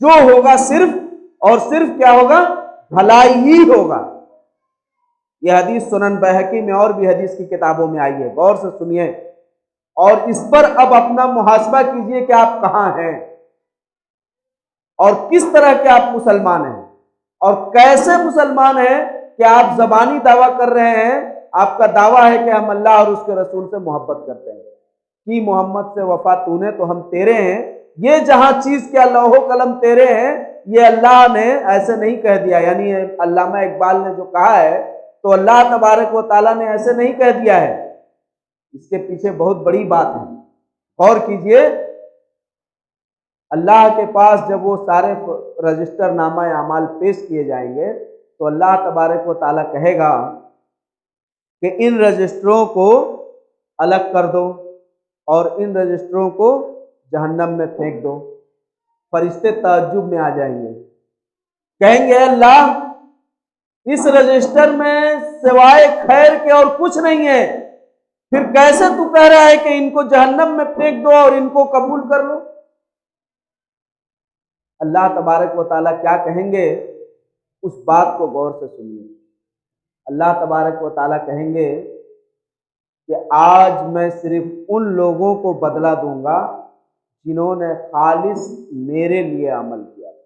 जो होगा सिर्फ और सिर्फ क्या होगा? भलाई ही होगा। यह हदीस सुनन बैहकी में और भी हदीस की किताबों में आई है, गौर से सुनिए और इस पर अब अपना मुहासबा कीजिए कि आप कहां हैं और किस तरह के आप मुसलमान हैं और कैसे मुसलमान हैं कि आप ज़बानी दावा कर रहे हैं, आपका दावा है कि हम अल्लाह और उसके रसूल से मोहब्बत करते हैं, कि मोहम्मद से वफा तूने तो हम तेरे हैं, ये जहां चीज क्या लौहो कलम तेरे हैं, ये अल्लाह ने ऐसे नहीं कह दिया। यानी अल्लामा इकबाल ने जो कहा है तो अल्लाह तबारक व तआला ने ऐसे नहीं कह दिया है, इसके पीछे बहुत बड़ी बात है। गौर कीजिए, अल्लाह के पास जब वो सारे रजिस्टर नामा अमाल पेश किए जाएंगे तो अल्लाह तबारक व तआला कहेगा कि इन रजिस्टरों को अलग कर दो और इन रजिस्टरों को जहन्नम में फेंक दो। फरिश्ते ताज्जुब में आ जाएंगे, कहेंगे अल्लाह इस रजिस्टर में सिवाय खैर के और कुछ नहीं है, फिर कैसे तू कह रहा है कि इनको जहन्नम में फेंक दो और इनको कबूल कर लो। अल्लाह तबारक व तआला क्या कहेंगे, उस बात को गौर से सुनिए। अल्लाह तबारक व तआला कहेंगे कि आज मैं सिर्फ उन लोगों को बदला दूंगा जिन्होंने खालिस मेरे लिए अमल किया था,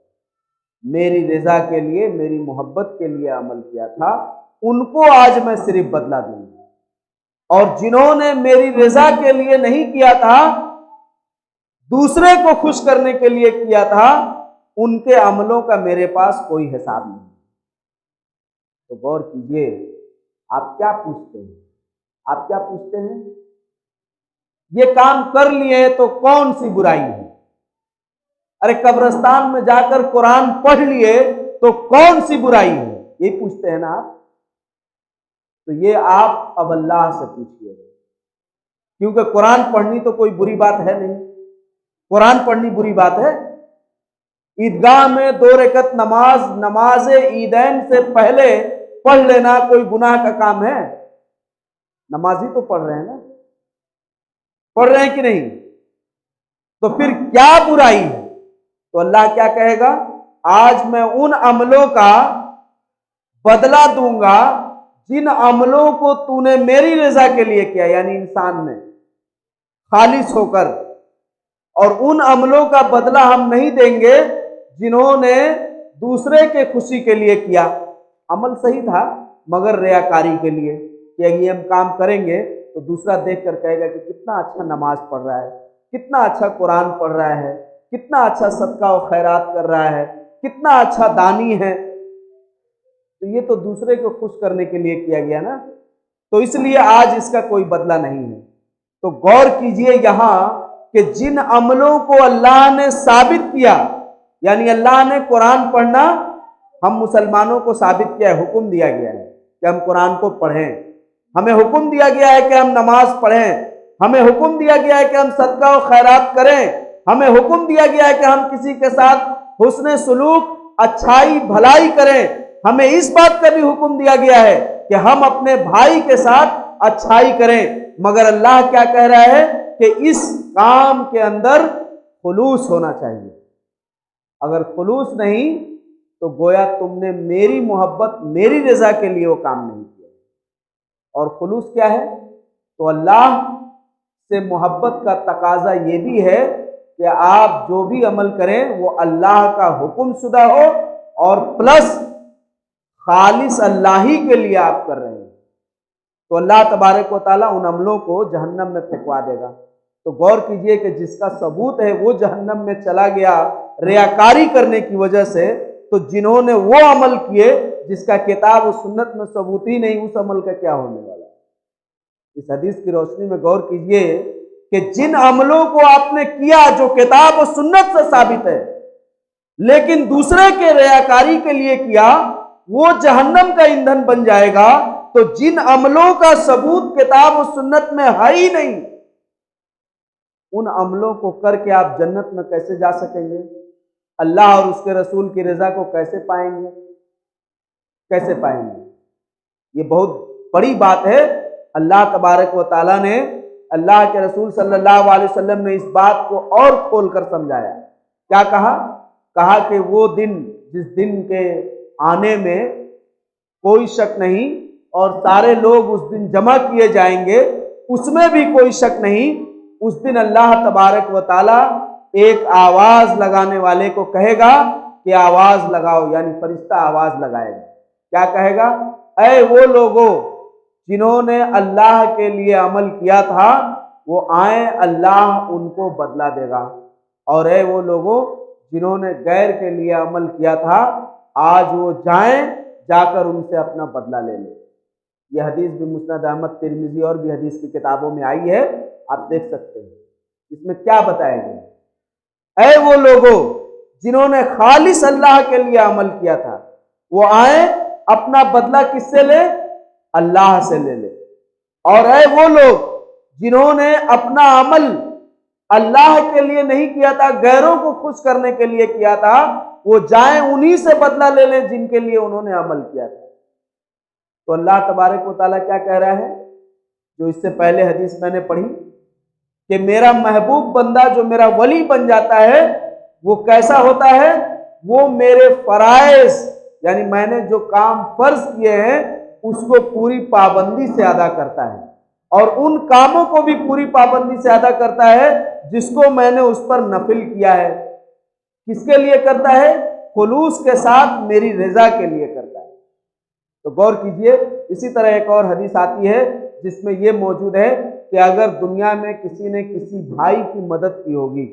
मेरी रजा के लिए, मेरी मोहब्बत के लिए अमल किया था, उनको आज मैं सिर्फ बदला दूंगा। और जिन्होंने मेरी रजा के लिए नहीं किया था, दूसरे को खुश करने के लिए किया था, उनके अमलों का मेरे पास कोई हिसाब नहीं। तो गौर कीजिए, आप क्या पूछते हैं? आप क्या पूछते हैं? ये काम कर लिए तो कौन सी बुराई है? अरे कब्रिस्तान में जाकर कुरान पढ़ लिए तो कौन सी बुराई है? ये पूछते हैं ना आप। तो ये आप अब अल्लाह से पूछिए, क्योंकि कुरान पढ़नी तो कोई बुरी बात है नहीं। कुरान पढ़नी बुरी बात है? ईदगाह में 2 रकत नमाज ईदैन से पहले पढ़ लेना कोई गुनाह का काम है? नमाजी तो पढ़ रहे हैं ना, पढ़ रहे हैं कि नहीं? तो फिर क्या बुराई है? तो अल्लाह क्या कहेगा, आज मैं उन अमलों का बदला दूंगा जिन अमलों को तूने मेरी रजा के लिए किया, यानी इंसान ने खालिस होकर, और उन अमलों का बदला हम नहीं देंगे जिन्होंने दूसरे के खुशी के लिए किया। अमल सही था मगर रियाकारी के लिए, कि ये हम काम करेंगे तो दूसरा देख कर कहेगा कि कितना अच्छा नमाज पढ़ रहा है, कितना अच्छा कुरान पढ़ रहा है, कितना अच्छा सदका और खैरात कर रहा है, कितना अच्छा दानी है। तो ये तो दूसरे को खुश करने के लिए किया गया ना, तो इसलिए आज इसका कोई बदला नहीं है। तो गौर कीजिए यहाँ कि जिन अमलों को अल्लाह ने साबित किया, यानी अल्लाह ने कुरान पढ़ना हम मुसलमानों को साबित किया है, हुक्म दिया गया है कि हम कुरान को पढ़ें, हमें हुक्म दिया गया है कि हम नमाज पढ़ें, हमें हुक्म दिया गया है कि हम सदका और खैरात करें, हमें हुक्म दिया गया है कि हम किसी के साथ हुस्न सुलूक, अच्छाई भलाई करें, हमें इस बात का भी हुक्म दिया गया है कि हम अपने भाई के साथ अच्छाई करें। मगर अल्लाह क्या कह रहा है कि इस काम के अंदर खुलूस होना चाहिए। अगर खुलूस नहीं तो गोया तुमने मेरी मोहब्बत, मेरी रजा के लिए वो काम नहीं किया। और खुलूस क्या है? तो अल्लाह से मोहब्बत का तकाजा ये भी है कि आप जो भी अमल करें वो अल्लाह का हुक्म शुदा हो और प्लस खालिस अल्लाह ही के लिए आप कर रहे हैं। तो अल्लाह तबारक व तआला उन अमलों को जहन्नम में फेंकवा देगा। तो गौर कीजिए कि जिसका सबूत है वो जहन्नम में चला गया रियाकारी करने की वजह से, तो जिन्होंने वो अमल किए जिसका किताब और सुन्नत में सबूत ही नहीं, उस अमल का क्या होने वाला है? इस हदीस की रोशनी में गौर कीजिए कि जिन अमलों को आपने किया जो किताब और सुन्नत से साबित है, लेकिन दूसरे के रियाकारी के लिए किया, वो जहन्नम का ईंधन बन जाएगा। तो जिन अमलों का सबूत किताब और सुन्नत में है ही नहीं, उन अमलों को करके आप जन्नत में कैसे जा सकेंगे? अल्लाह और उसके रसूल की रजा को कैसे पाएंगे? कैसे पाएंगे? ये बहुत बड़ी बात है। अल्लाह तबारक व तआला ने, अल्लाह के रसूल सल्लल्लाहु अलैहि वसल्लम ने इस बात को और खोलकर समझाया। क्या कहा? कहा कि वो दिन, जिस दिन के आने में कोई शक नहीं और सारे लोग उस दिन जमा किए जाएंगे, उसमें भी कोई शक नहीं। उस दिन अल्लाह तबारक व तआला एक आवाज लगाने वाले को कहेगा कि आवाज लगाओ, यानी फरिश्ता आवाज लगाएगा। क्या कहेगा? ऐ वो लोगों जिन्होंने अल्लाह के लिए अमल किया था, वो आए, अल्लाह उनको बदला देगा। और ऐ वो लोगों जिन्होंने गैर के लिए अमल किया था, आज वो जाएं, जाकर उनसे अपना बदला ले लें। यह हदीस भी मुस्नद अहमद, तिरमिजी और भी हदीस की किताबों में आई है, आप देख सकते हैं। इसमें क्या बताया गया? ऐ वो लोगों जिन्होंने खालिस अल्लाह के लिए अमल किया था, वो आए, अपना बदला किससे ले? अल्लाह से ले ले। और ऐ वो लोग जिन्होंने अपना अमल अल्लाह के लिए नहीं किया था, गैरों को खुश करने के लिए किया था, वो जाएं, उन्हीं से बदला ले लें जिनके लिए उन्होंने अमल किया था। तो अल्लाह तबारक व तआला क्या कह रहा है, जो इससे पहले हदीस मैंने पढ़ी, कि मेरा महबूब बंदा जो मेरा वली बन जाता है, वो कैसा होता है? वो मेरे फराइज, यानी मैंने जो काम फर्ज किए हैं उसको पूरी पाबंदी से अदा करता है, और उन कामों को भी पूरी पाबंदी से अदा करता है जिसको मैंने उस पर नफिल किया है। किसके लिए करता है? खुलूस के साथ, मेरी रजा के लिए करता है। तो गौर कीजिए, इसी तरह एक और हदीस आती है जिसमें यह मौजूद है कि अगर दुनिया में किसी ने किसी भाई की मदद की होगी,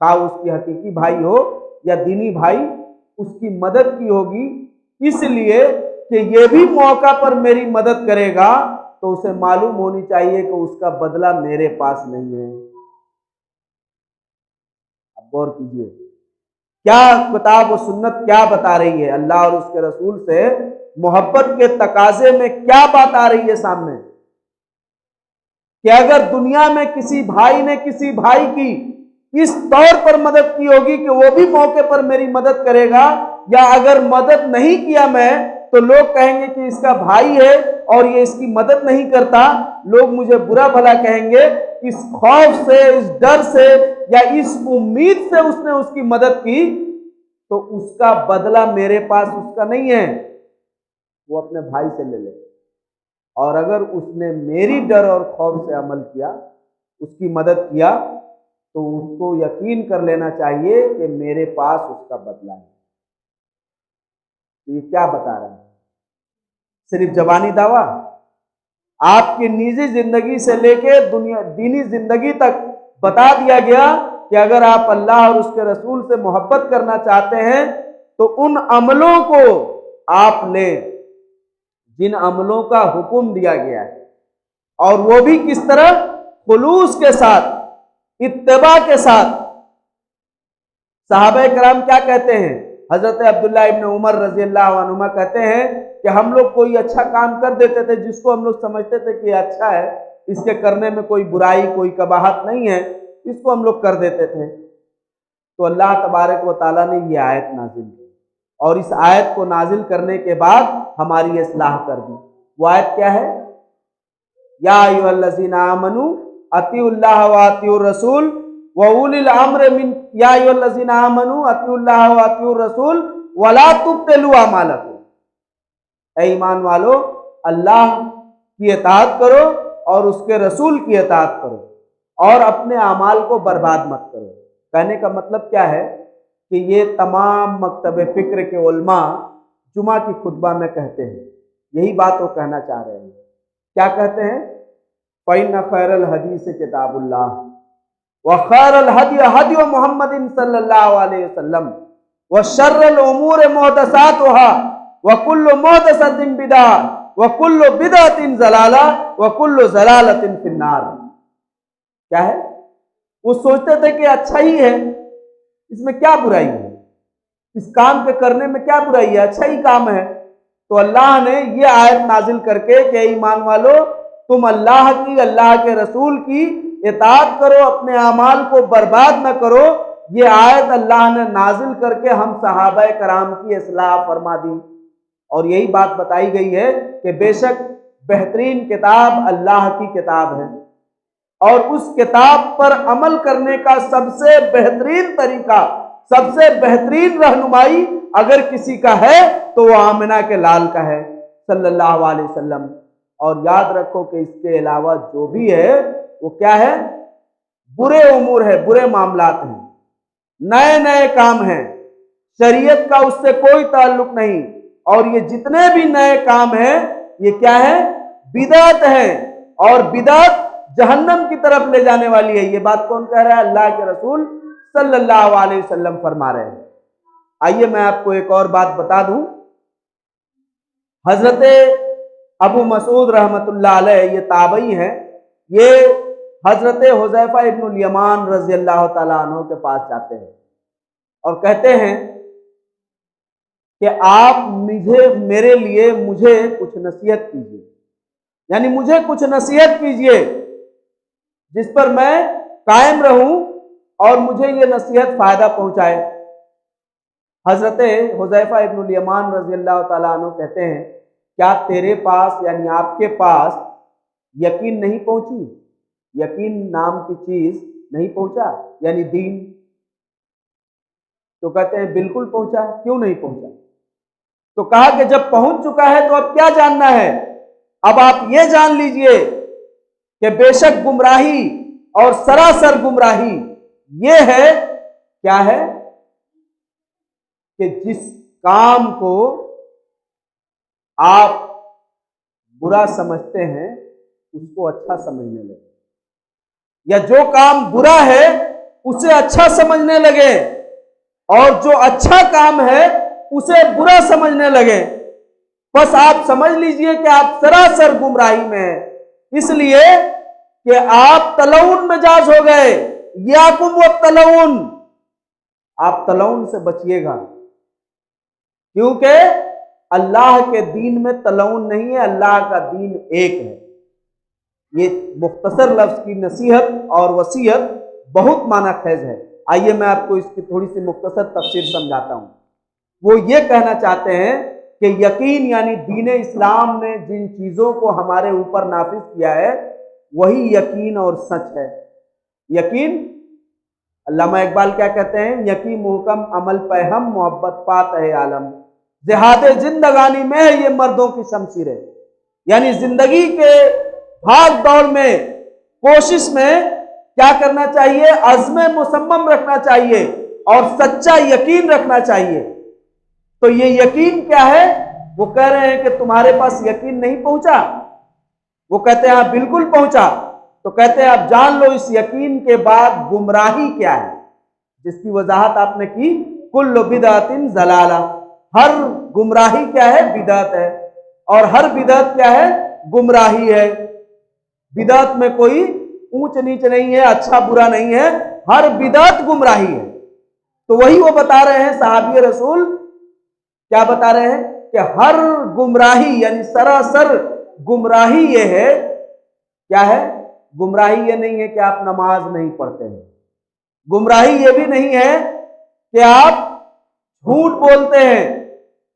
खा उसकी हकीकी भाई हो या दीनी भाई, उसकी मदद की होगी इसलिए कि ये भी मौका पर मेरी मदद करेगा, तो उसे मालूम होनी चाहिए कि उसका बदला मेरे पास नहीं है। अब गौर कीजिए, क्या किताब और सुन्नत क्या बता रही है? अल्लाह और उसके रसूल से मोहब्बत के तकाजे में क्या बात आ रही है सामने, कि अगर दुनिया में किसी भाई ने किसी भाई की इस तौर पर मदद की होगी कि वो भी मौके पर मेरी मदद करेगा, या अगर मदद नहीं किया मैं, तो लोग कहेंगे कि इसका भाई है और ये इसकी मदद नहीं करता, लोग मुझे बुरा भला कहेंगे। इस खौफ से, इस डर से या इस उम्मीद से उसने उसकी मदद की, तो उसका बदला मेरे पास उसका नहीं है, वो अपने भाई से ले ले। और अगर उसने मेरी डर और खौफ से अमल किया, उसकी मदद किया, तो उसको यकीन कर लेना चाहिए कि मेरे पास उसका बदला है। तो ये क्या बता रहा है? सिर्फ जबानी दावा? आपकी निजी जिंदगी से लेके दुनिया दीनी जिंदगी तक बता दिया गया कि अगर आप अल्लाह और उसके रसूल से मोहब्बत करना चाहते हैं तो उन अमलों को आप लें जिन अमलों का हुक्म दिया गया है, और वो भी किस तरह? खुलूस के साथ, इत्तिबा के साथ। सहाबा कराम क्या कहते हैं? हजरत अब्दुल्ला इब्न उमर रजी अल्लाह अन्हुमा कहते हैं कि हम लोग कोई अच्छा काम कर देते थे जिसको हम लोग समझते थे कि अच्छा है, इसके करने में कोई बुराई, कोई कबाहत नहीं है, इसको हम लोग कर देते थे। तो अल्लाह तबारक व तआला ने ये आयत नाजिल की, और इस आयत को नाजिल करने के बाद हमारी इस्लाह कर दी। वो आयत क्या है? या अय्युहल्लज़ीना आमनू अतीउल्लाह व अतीउर रसूल व उलिल अम्र मिन, या अय्युहल्लज़ीना आमनू अतीउल्लाह व अतीउर रसूल वला तुब्तिलू अमालकुम। ऐ ईमान वालो, अल्लाह की इताअत करो और उसके रसूल की इताअत करो, और अपने अमाल को बर्बाद मत करो। कहने का मतलब क्या है कि ये तमाम मकतब फिक्र के उलमा जुमा की खुतबा में कहते हैं, यही बात वो कहना चाह रहे हैं। क्या कहते हैं? फ़इन्न खैरल हदीस किताबुल्लाह व खैरल हदी हदी मुहम्मदिन सल्लल्लाहु अलैहि वसल्लम व शर्रल उमूर मुहदसातुहा व कुल्लु मुहदसतिन बिदअ व कुल्लु बिदअतिन ज़लाला व कुल्लु ज़लालतिन फिन्नार। क्या है? वो सोचते थे कि अच्छा ही है, इसमें क्या बुराई है, इस काम के करने में क्या बुराई है, अच्छा ही काम है। तो अल्लाह ने ये आयत नाजिल करके कि ईमान वालो, तुम अल्लाह की, अल्लाह के रसूल की इताअत करो, अपने अमाल को बर्बाद न करो, ये आयत अल्लाह ने नाजिल करके हम सहाबाए कराम की इस्लाह फरमा दी। और यही बात बताई गई है कि बेशक बेहतरीन किताब अल्लाह की किताब है, और उस किताब पर अमल करने का सबसे बेहतरीन तरीका, सबसे बेहतरीन रहनुमाई अगर किसी का है तो वो आमिना के लाल का है सल्लल्लाहु अलैहि वसल्लम। और याद रखो कि इसके अलावा जो भी है वो क्या है? बुरे उमूर है, बुरे मामलात हैं, नए नए काम हैं, शरीयत का उससे कोई ताल्लुक नहीं। और ये जितने भी नए काम हैं ये क्या है? बिदअत है, और बिदअत जहन्नम की तरफ ले जाने वाली है। ये बात कौन कह रहा है? अल्लाह के रसूल सल्लल्लाहु अलैहि वसल्लम फरमा रहे हैं। आइए मैं आपको एक और बात बता दूं। हजरत अबू मसूद रहमतुल्लाह अलैह, ये ताबई हैं, ये हजरत हुज़ैफा इब्नुल यमान रज़ी अल्लाह ताला अन्हु के पास जाते हैं और कहते हैं कि आप मेरे लिए मुझे कुछ नसीहत कीजिए, यानी मुझे कुछ नसीहत कीजिए जिस पर मैं कायम रहूं और मुझे ये नसीहत फायदा पहुंचाए। हजरत हुज़ैफा इब्नुल यमान रज़ी अल्लाह ताला अन्हु कहते हैं, क्या तेरे पास यानी आपके पास यकीन नहीं पहुंची? यकीन नाम की चीज नहीं पहुंचा, यानी दीन? तो कहते हैं बिल्कुल पहुंचा। क्यों नहीं पहुंचा? तो कहा कि जब पहुंच चुका है तो अब क्या जानना है? अब आप ये जान लीजिए कि बेशक गुमराही और सरासर गुमराही ये है, क्या है? कि जिस काम को आप बुरा समझते हैं उसको अच्छा समझने लगे, या जो काम बुरा है उसे अच्छा समझने लगे, और जो अच्छा काम है उसे बुरा समझने लगे। बस आप समझ लीजिए कि आप सरासर गुमराही में हैं, इसलिए कि आप तलऊन मिजाज हो गए। याकुम व तलऊन, आप तलऊन से बचिएगा, क्योंकि अल्लाह के दीन में तलऊन नहीं है, अल्लाह का दीन एक है। ये मुख्तसर लफ्ज की नसीहत और वसीयत बहुत माना खैज है। आइए मैं आपको इसकी थोड़ी सी मुख्तसर तफसीर समझाता हूँ। वो ये कहना चाहते हैं कि यकीन यानी दीन इस्लाम ने जिन चीज़ों को हमारे ऊपर नाफिज किया है वही यकीन और सच है। यकीन, अल्लामा इकबाल क्या कहते हैं? यकीन मुहकम अमल पे हम मोहब्बत पात है आलम, जिहादे जिंदगानी में है ये मर्दों की शमशीरें। यानी जिंदगी के भाग दौड़ में, कोशिश में क्या करना चाहिए? अज़्म मुसम्मम रखना चाहिए और सच्चा यकीन रखना चाहिए। तो ये यकीन क्या है? वो कह रहे हैं कि तुम्हारे पास यकीन नहीं पहुंचा। वो कहते हैं हाँ बिल्कुल पहुंचा। तो कहते हैं आप जान लो इस यकीन के बाद गुमराही क्या है, जिसकी वजाहत आपने की। कुल्लु बिदअतिन ज़लाला, हर गुमराही क्या है? बिदअत है, और हर बिदअत क्या है? गुमराही है। बिदअत में कोई ऊंच नीच नहीं है, अच्छा बुरा नहीं है, हर बिदअत गुमराही है। तो वही वो बता रहे हैं, सहाबी रसूल क्या बता रहे हैं कि हर गुमराही यानी सरासर गुमराही ये है। क्या है? गुमराही ये नहीं है कि आप नमाज नहीं पढ़ते हैं, गुमराही ये भी नहीं है कि आप झूठ बोलते हैं,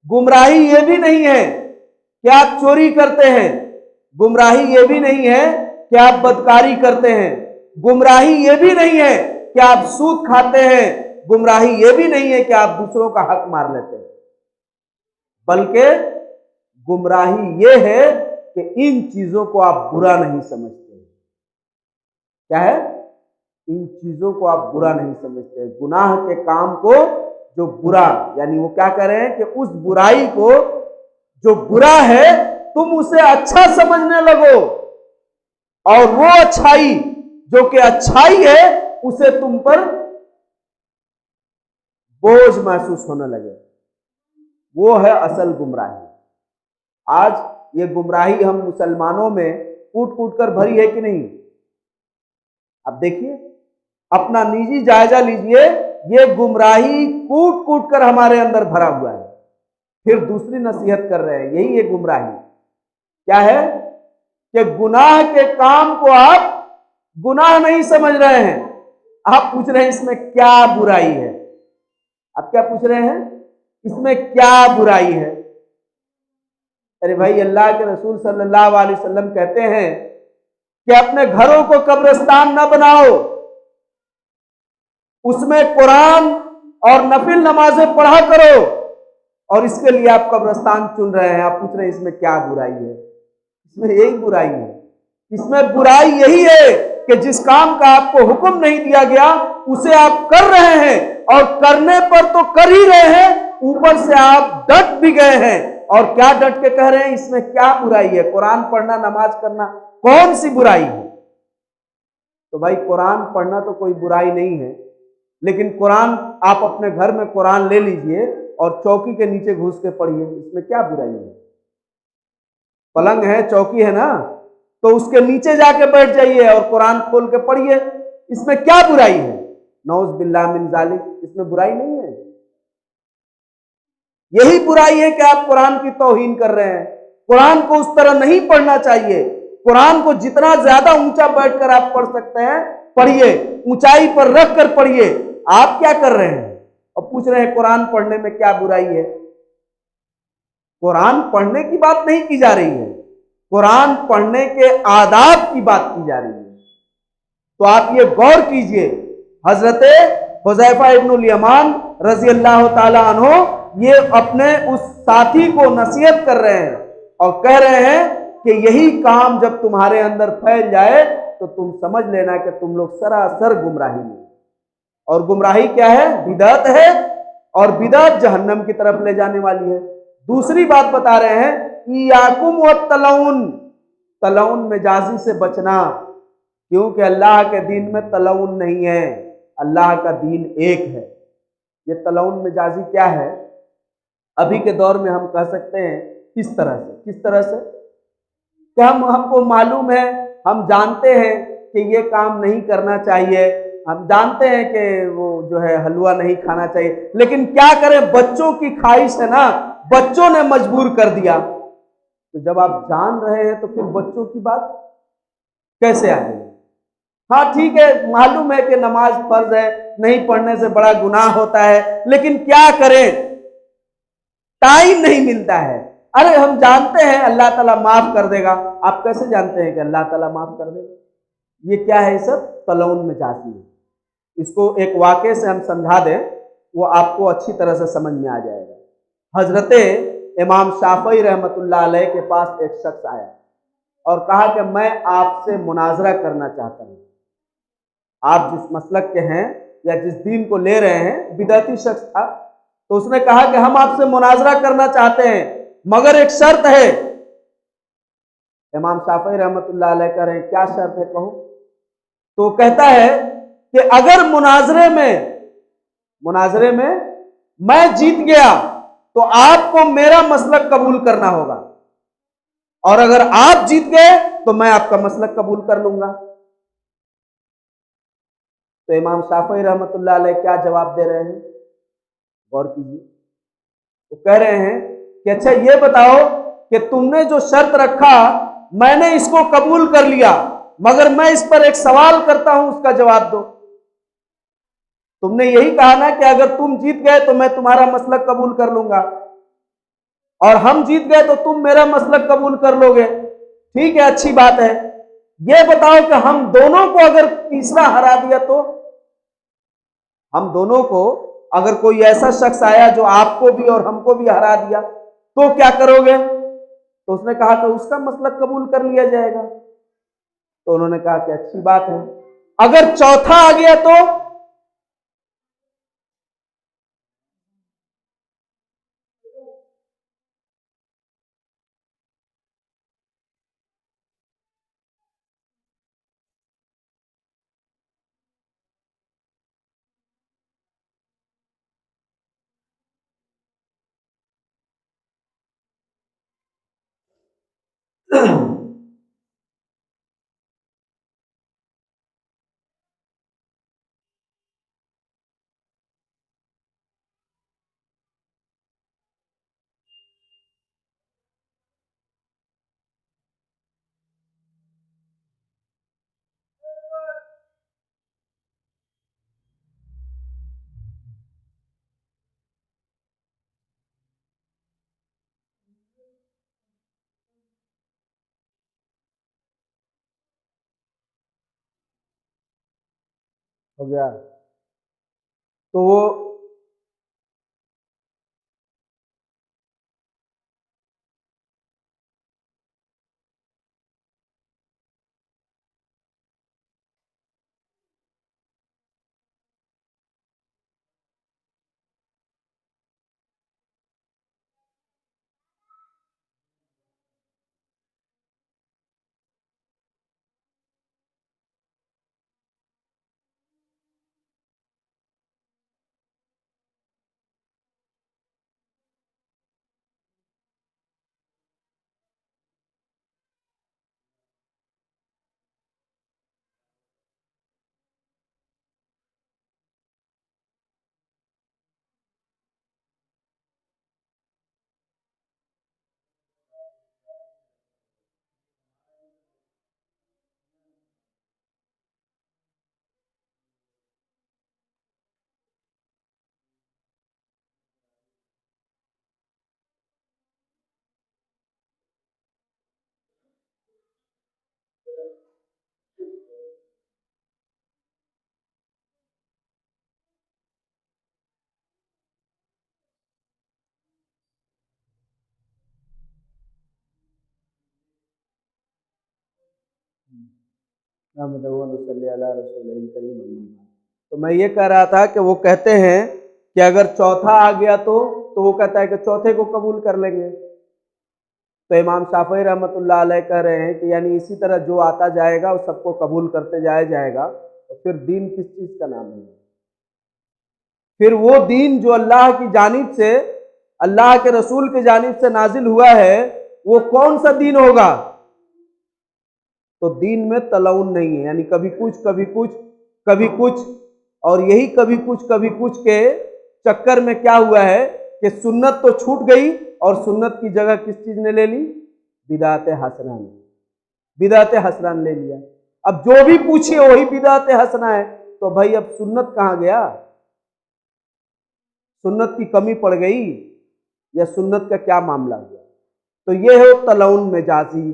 गुमराही ये भी नहीं है कि आप चोरी करते हैं, गुमराही ये भी नहीं है कि आप बदकारी करते हैं, गुमराही ये भी नहीं है कि आप सूद खाते हैं, गुमराही ये भी नहीं है कि आप दूसरों का हक मार लेते हैं, बल्कि गुमराही ये है कि इन चीजों को आप बुरा नहीं समझते। क्या है? इन चीजों को आप बुरा नहीं समझते। गुनाह के काम को जो बुरा, यानी वो क्या कह रहे हैं कि उस बुराई को जो बुरा है तुम उसे अच्छा समझने लगो, और वो अच्छाई जो कि अच्छाई है उसे तुम पर बोझ महसूस होने लगे। वो है असल गुमराही। आज ये गुमराही हम मुसलमानों में कूट कूट कर भरी है कि नहीं? अब देखिए, अपना निजी जायजा लीजिए, ये गुमराही कूट कूट कर हमारे अंदर भरा हुआ है। फिर दूसरी नसीहत कर रहे हैं, यही ये गुमराही क्या है कि गुनाह के काम को आप गुनाह नहीं समझ रहे हैं। आप पूछ रहे हैं इसमें क्या बुराई है? आप क्या पूछ रहे हैं? इसमें क्या बुराई है? अरे भाई, अल्लाह के रसूल सल्लल्लाहु अलैहि वसल्लम कहते हैं कि अपने घरों को कब्रिस्तान न बनाओ, उसमें कुरान और नफिल नमाजें पढ़ा करो, और इसके लिए आप कब्रिस्तान चुन रहे हैं। आप पूछ रहे हैं इसमें क्या बुराई है? इसमें यही बुराई है। इसमें बुराई यही है कि जिस काम का आपको हुक्म नहीं दिया गया उसे आप कर रहे हैं, और करने पर तो कर ही रहे हैं, ऊपर से आप डट भी गए हैं और क्या डट के कह रहे हैं इसमें क्या बुराई है, कुरान पढ़ना नमाज करना कौन सी बुराई है। तो भाई कुरान पढ़ना तो कोई बुराई नहीं है, लेकिन कुरान आप अपने घर में कुरान ले लीजिए और चौकी के नीचे घुस के पढ़िए, इसमें क्या बुराई है। पलंग है, चौकी है ना, तो उसके नीचे जाके बैठ जाइए और कुरान खोल के पढ़िए, इसमें क्या बुराई है। नौज बिल्लाह मिन जालिक, इसमें बुराई नहीं है। यही बुराई है कि आप कुरान की तौहीन कर रहे हैं। कुरान को उस तरह नहीं पढ़ना चाहिए। कुरान को जितना ज्यादा ऊंचा बैठकर आप पढ़ सकते हैं पढ़िए, ऊंचाई पर रख कर पढ़िए। आप क्या कर रहे हैं और पूछ रहे हैं कुरान पढ़ने में क्या बुराई है। कुरान पढ़ने की बात नहीं की जा रही है, कुरान पढ़ने के आदाब की बात की जा रही है। तो आप ये गौर कीजिए, हजरत हुज़ैफा इब्नुल यमान रजी अल्लाह ताला अन्हो ये अपने उस साथी को नसीहत कर रहे हैं और कह रहे हैं कि यही काम जब तुम्हारे अंदर फैल जाए तो तुम समझ लेना कि तुम लोग सरासर गुमराही में। और गुमराही क्या है, बिदअत है, और बिदअत जहन्नम की तरफ ले जाने वाली है। दूसरी बात बता रहे हैं, इयाकुम व तलौन, तलौन मिजाजी से बचना, क्योंकि अल्लाह के दीन में तलौन नहीं है, अल्लाह का दीन एक है। ये तलौन मिजाजी क्या है, अभी के दौर में हम कह सकते हैं किस तरह से कि हमको मालूम है, हम जानते हैं कि ये काम नहीं करना चाहिए, हम जानते हैं कि वो जो है हलवा नहीं खाना चाहिए, लेकिन क्या करें, बच्चों की ख्वाहिश है ना, बच्चों ने मजबूर कर दिया। तो जब आप जान रहे हैं तो फिर बच्चों की बात कैसे आ गई। हाँ ठीक है, मालूम है कि नमाज फर्ज है, नहीं पढ़ने से बड़ा गुनाह होता है, लेकिन क्या करें, टाइम नहीं मिलता है। अरे हम जानते हैं अल्लाह ताला माफ कर देगा। आप कैसे जानते हैं कि अल्लाह ताला माफ कर देगा। ये क्या है, सब तलौन में जाती है। इसको एक वाक़े से हम समझा दें, वो आपको अच्छी तरह से समझ में आ जाएगा। हजरते इमाम शाफई रहमतुल्लाह अलैह के पास एक शख्स आया और कहा कि मैं आपसे मुनाजरा करना चाहता हूँ। आप जिस मसलक के हैं या जिस दीन को ले रहे हैं, बिदअती शख्स था, तो उसने कहा कि हम आपसे मुनाजरा करना चाहते हैं मगर एक शर्त है। इमाम शाफई रहमतुल्लाह अलैह कह रहे हैं क्या शर्त है, कहो। तो कहता है कि अगर मुनाजरे में मैं जीत गया तो आपको मेरा मसलक कबूल करना होगा, और अगर आप जीत गए तो मैं आपका मसलक कबूल कर लूंगा। तो इमाम शाफई रहमतुल्लाह अलैह क्या जवाब दे रहे हैं, गौर कीजिए। तो कह रहे हैं कि अच्छा ये बताओ कि तुमने जो शर्त रखा मैंने इसको कबूल कर लिया, मगर मैं इस पर एक सवाल करता हूं, उसका जवाब दो। तुमने यही कहा ना कि अगर तुम जीत गए तो मैं तुम्हारा मसलक कबूल कर लूंगा, और हम जीत गए तो तुम मेरा मसलक कबूल कर लोगे। ठीक है, अच्छी बात है। यह बताओ कि हम दोनों को अगर तीसरा हरा दिया तो, हम दोनों को अगर कोई ऐसा शख्स आया जो आपको भी और हमको भी हरा दिया तो क्या करोगे। तो उसने कहा कि उसका मसलक कबूल कर लिया जाएगा। तो उन्होंने कहा कि अच्छी बात है, अगर चौथा आ गया तो। हो गया तो वो तो मैं ये कह रहा था कि वो कहते हैं कि अगर चौथा आ गया तो वो कहता है कि चौथे को कबूल कर लेंगे। तो इमाम शाफई रहमतुल्लाह अलैह कह रहे हैं कि यानी इसी तरह जो आता जाएगा वो सबको कबूल करते जाया जाएगा, तो फिर दीन किस चीज़ का नाम है? फिर वो दीन जो अल्लाह की जानिब से, अल्लाह के रसूल की जानिब से नाजिल हुआ है, वो कौन सा दीन होगा? तो दीन में तलौन नहीं है, यानी कभी कुछ कभी कुछ कभी कुछ, और यही कभी कुछ के चक्कर में क्या हुआ है कि सुन्नत तो छूट गई और सुन्नत की जगह किस चीज ने ले ली? बिदात हसना ने, बिदात हसना ले लिया। अब जो भी पूछिए वही बिदात हसना है, तो भाई अब सुन्नत कहां गया? सुन्नत की कमी पड़ गई या सुन्नत का क्या मामला हुआ? तो ये है तलौन मेजाजी।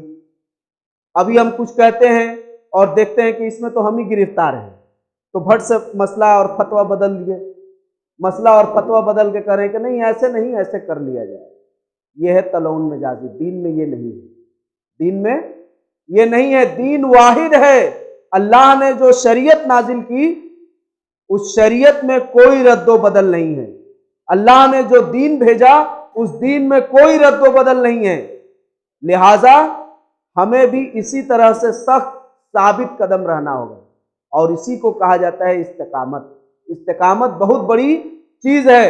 अभी हम कुछ कहते हैं और देखते हैं कि इसमें तो हम ही गिरफ्तार हैं, तो भट से मसला और फतवा बदल दिए, मसला और फतवा बदल के करें कि नहीं ऐसे नहीं, ऐसे कर लिया जाए। यह है तलौन मेजाजी। दीन में ये नहीं है, दीन में ये नहीं है। दीन वाहिद है। अल्लाह ने जो शरीयत नाजिल की, उस शरीयत में कोई रद्दो बदल नहीं है। अल्लाह ने जो दीन भेजा, उस दीन में कोई रद्दो बदल नहीं है। लिहाजा हमें भी इसी तरह से सख्त साबित कदम रहना होगा, और इसी को कहा जाता है इस्तिकामत। इस्तिकामत बहुत बड़ी चीज है,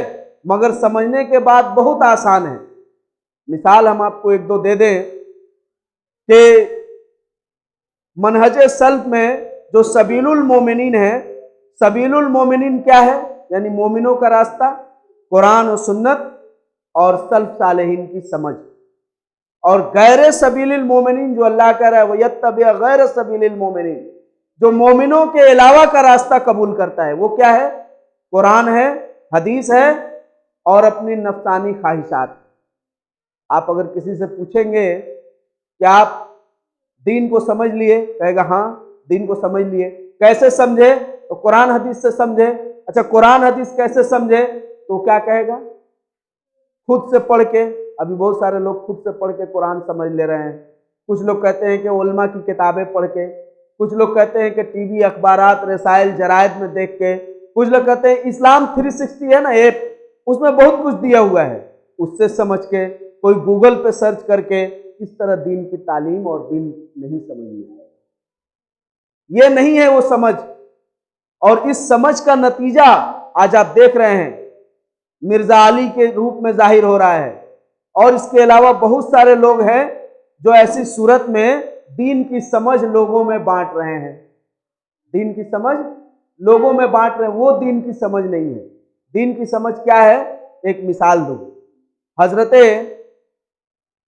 मगर समझने के बाद बहुत आसान है। मिसाल हम आपको एक दो दे दें कि मनहज सल्फ में जो सबीलुल मोमिनीन है, सबीलुल मोमिनीन क्या है? यानी मोमिनों का रास्ता, कुरान और सुन्नत और सल्फ सालेहीन की समझ। और गैर सबीलिल मोमिनीन जो अल्लाह कह रहा है, वह यत्तबि गैर सबीलिल मोमिनीन, जो मोमिनों के अलावा का रास्ता कबूल करता है, वो क्या है? कुरान है, हदीस है और अपनी नफ्सानी ख्वाहिशात। आप अगर किसी से पूछेंगे कि आप दीन को समझ लिए, कहेगा हाँ दीन को समझ लिए। कैसे समझे? तो कुरान हदीस से समझे। अच्छा कुरान हदीस कैसे समझे? तो क्या कहेगा? खुद से पढ़ के। अभी बहुत सारे लोग खुद से पढ़ के कुरान समझ ले रहे हैं। कुछ लोग कहते हैं कि उलमा की किताबें पढ़ के, कुछ लोग कहते हैं कि टीवी अखबारात रसाइल जरायद में देख के, कुछ लोग कहते हैं इस्लाम 360 है ना ऐप, उसमें बहुत कुछ दिया हुआ है, उससे समझ के, कोई गूगल पे सर्च करके इस तरह दीन की तालीम और दीन नहीं समझ में आएगा। ये नहीं है वो समझ, और इस समझ का नतीजा आज आप देख रहे हैं मिर्जा अली के रूप में जाहिर हो रहा है। और इसके अलावा बहुत सारे लोग हैं जो ऐसी सूरत में दीन की समझ लोगों में बांट रहे हैं, दीन की समझ लोगों में बांट रहे हैं। वो दीन की समझ नहीं है। दीन की समझ क्या है? एक मिसाल दो। हजरत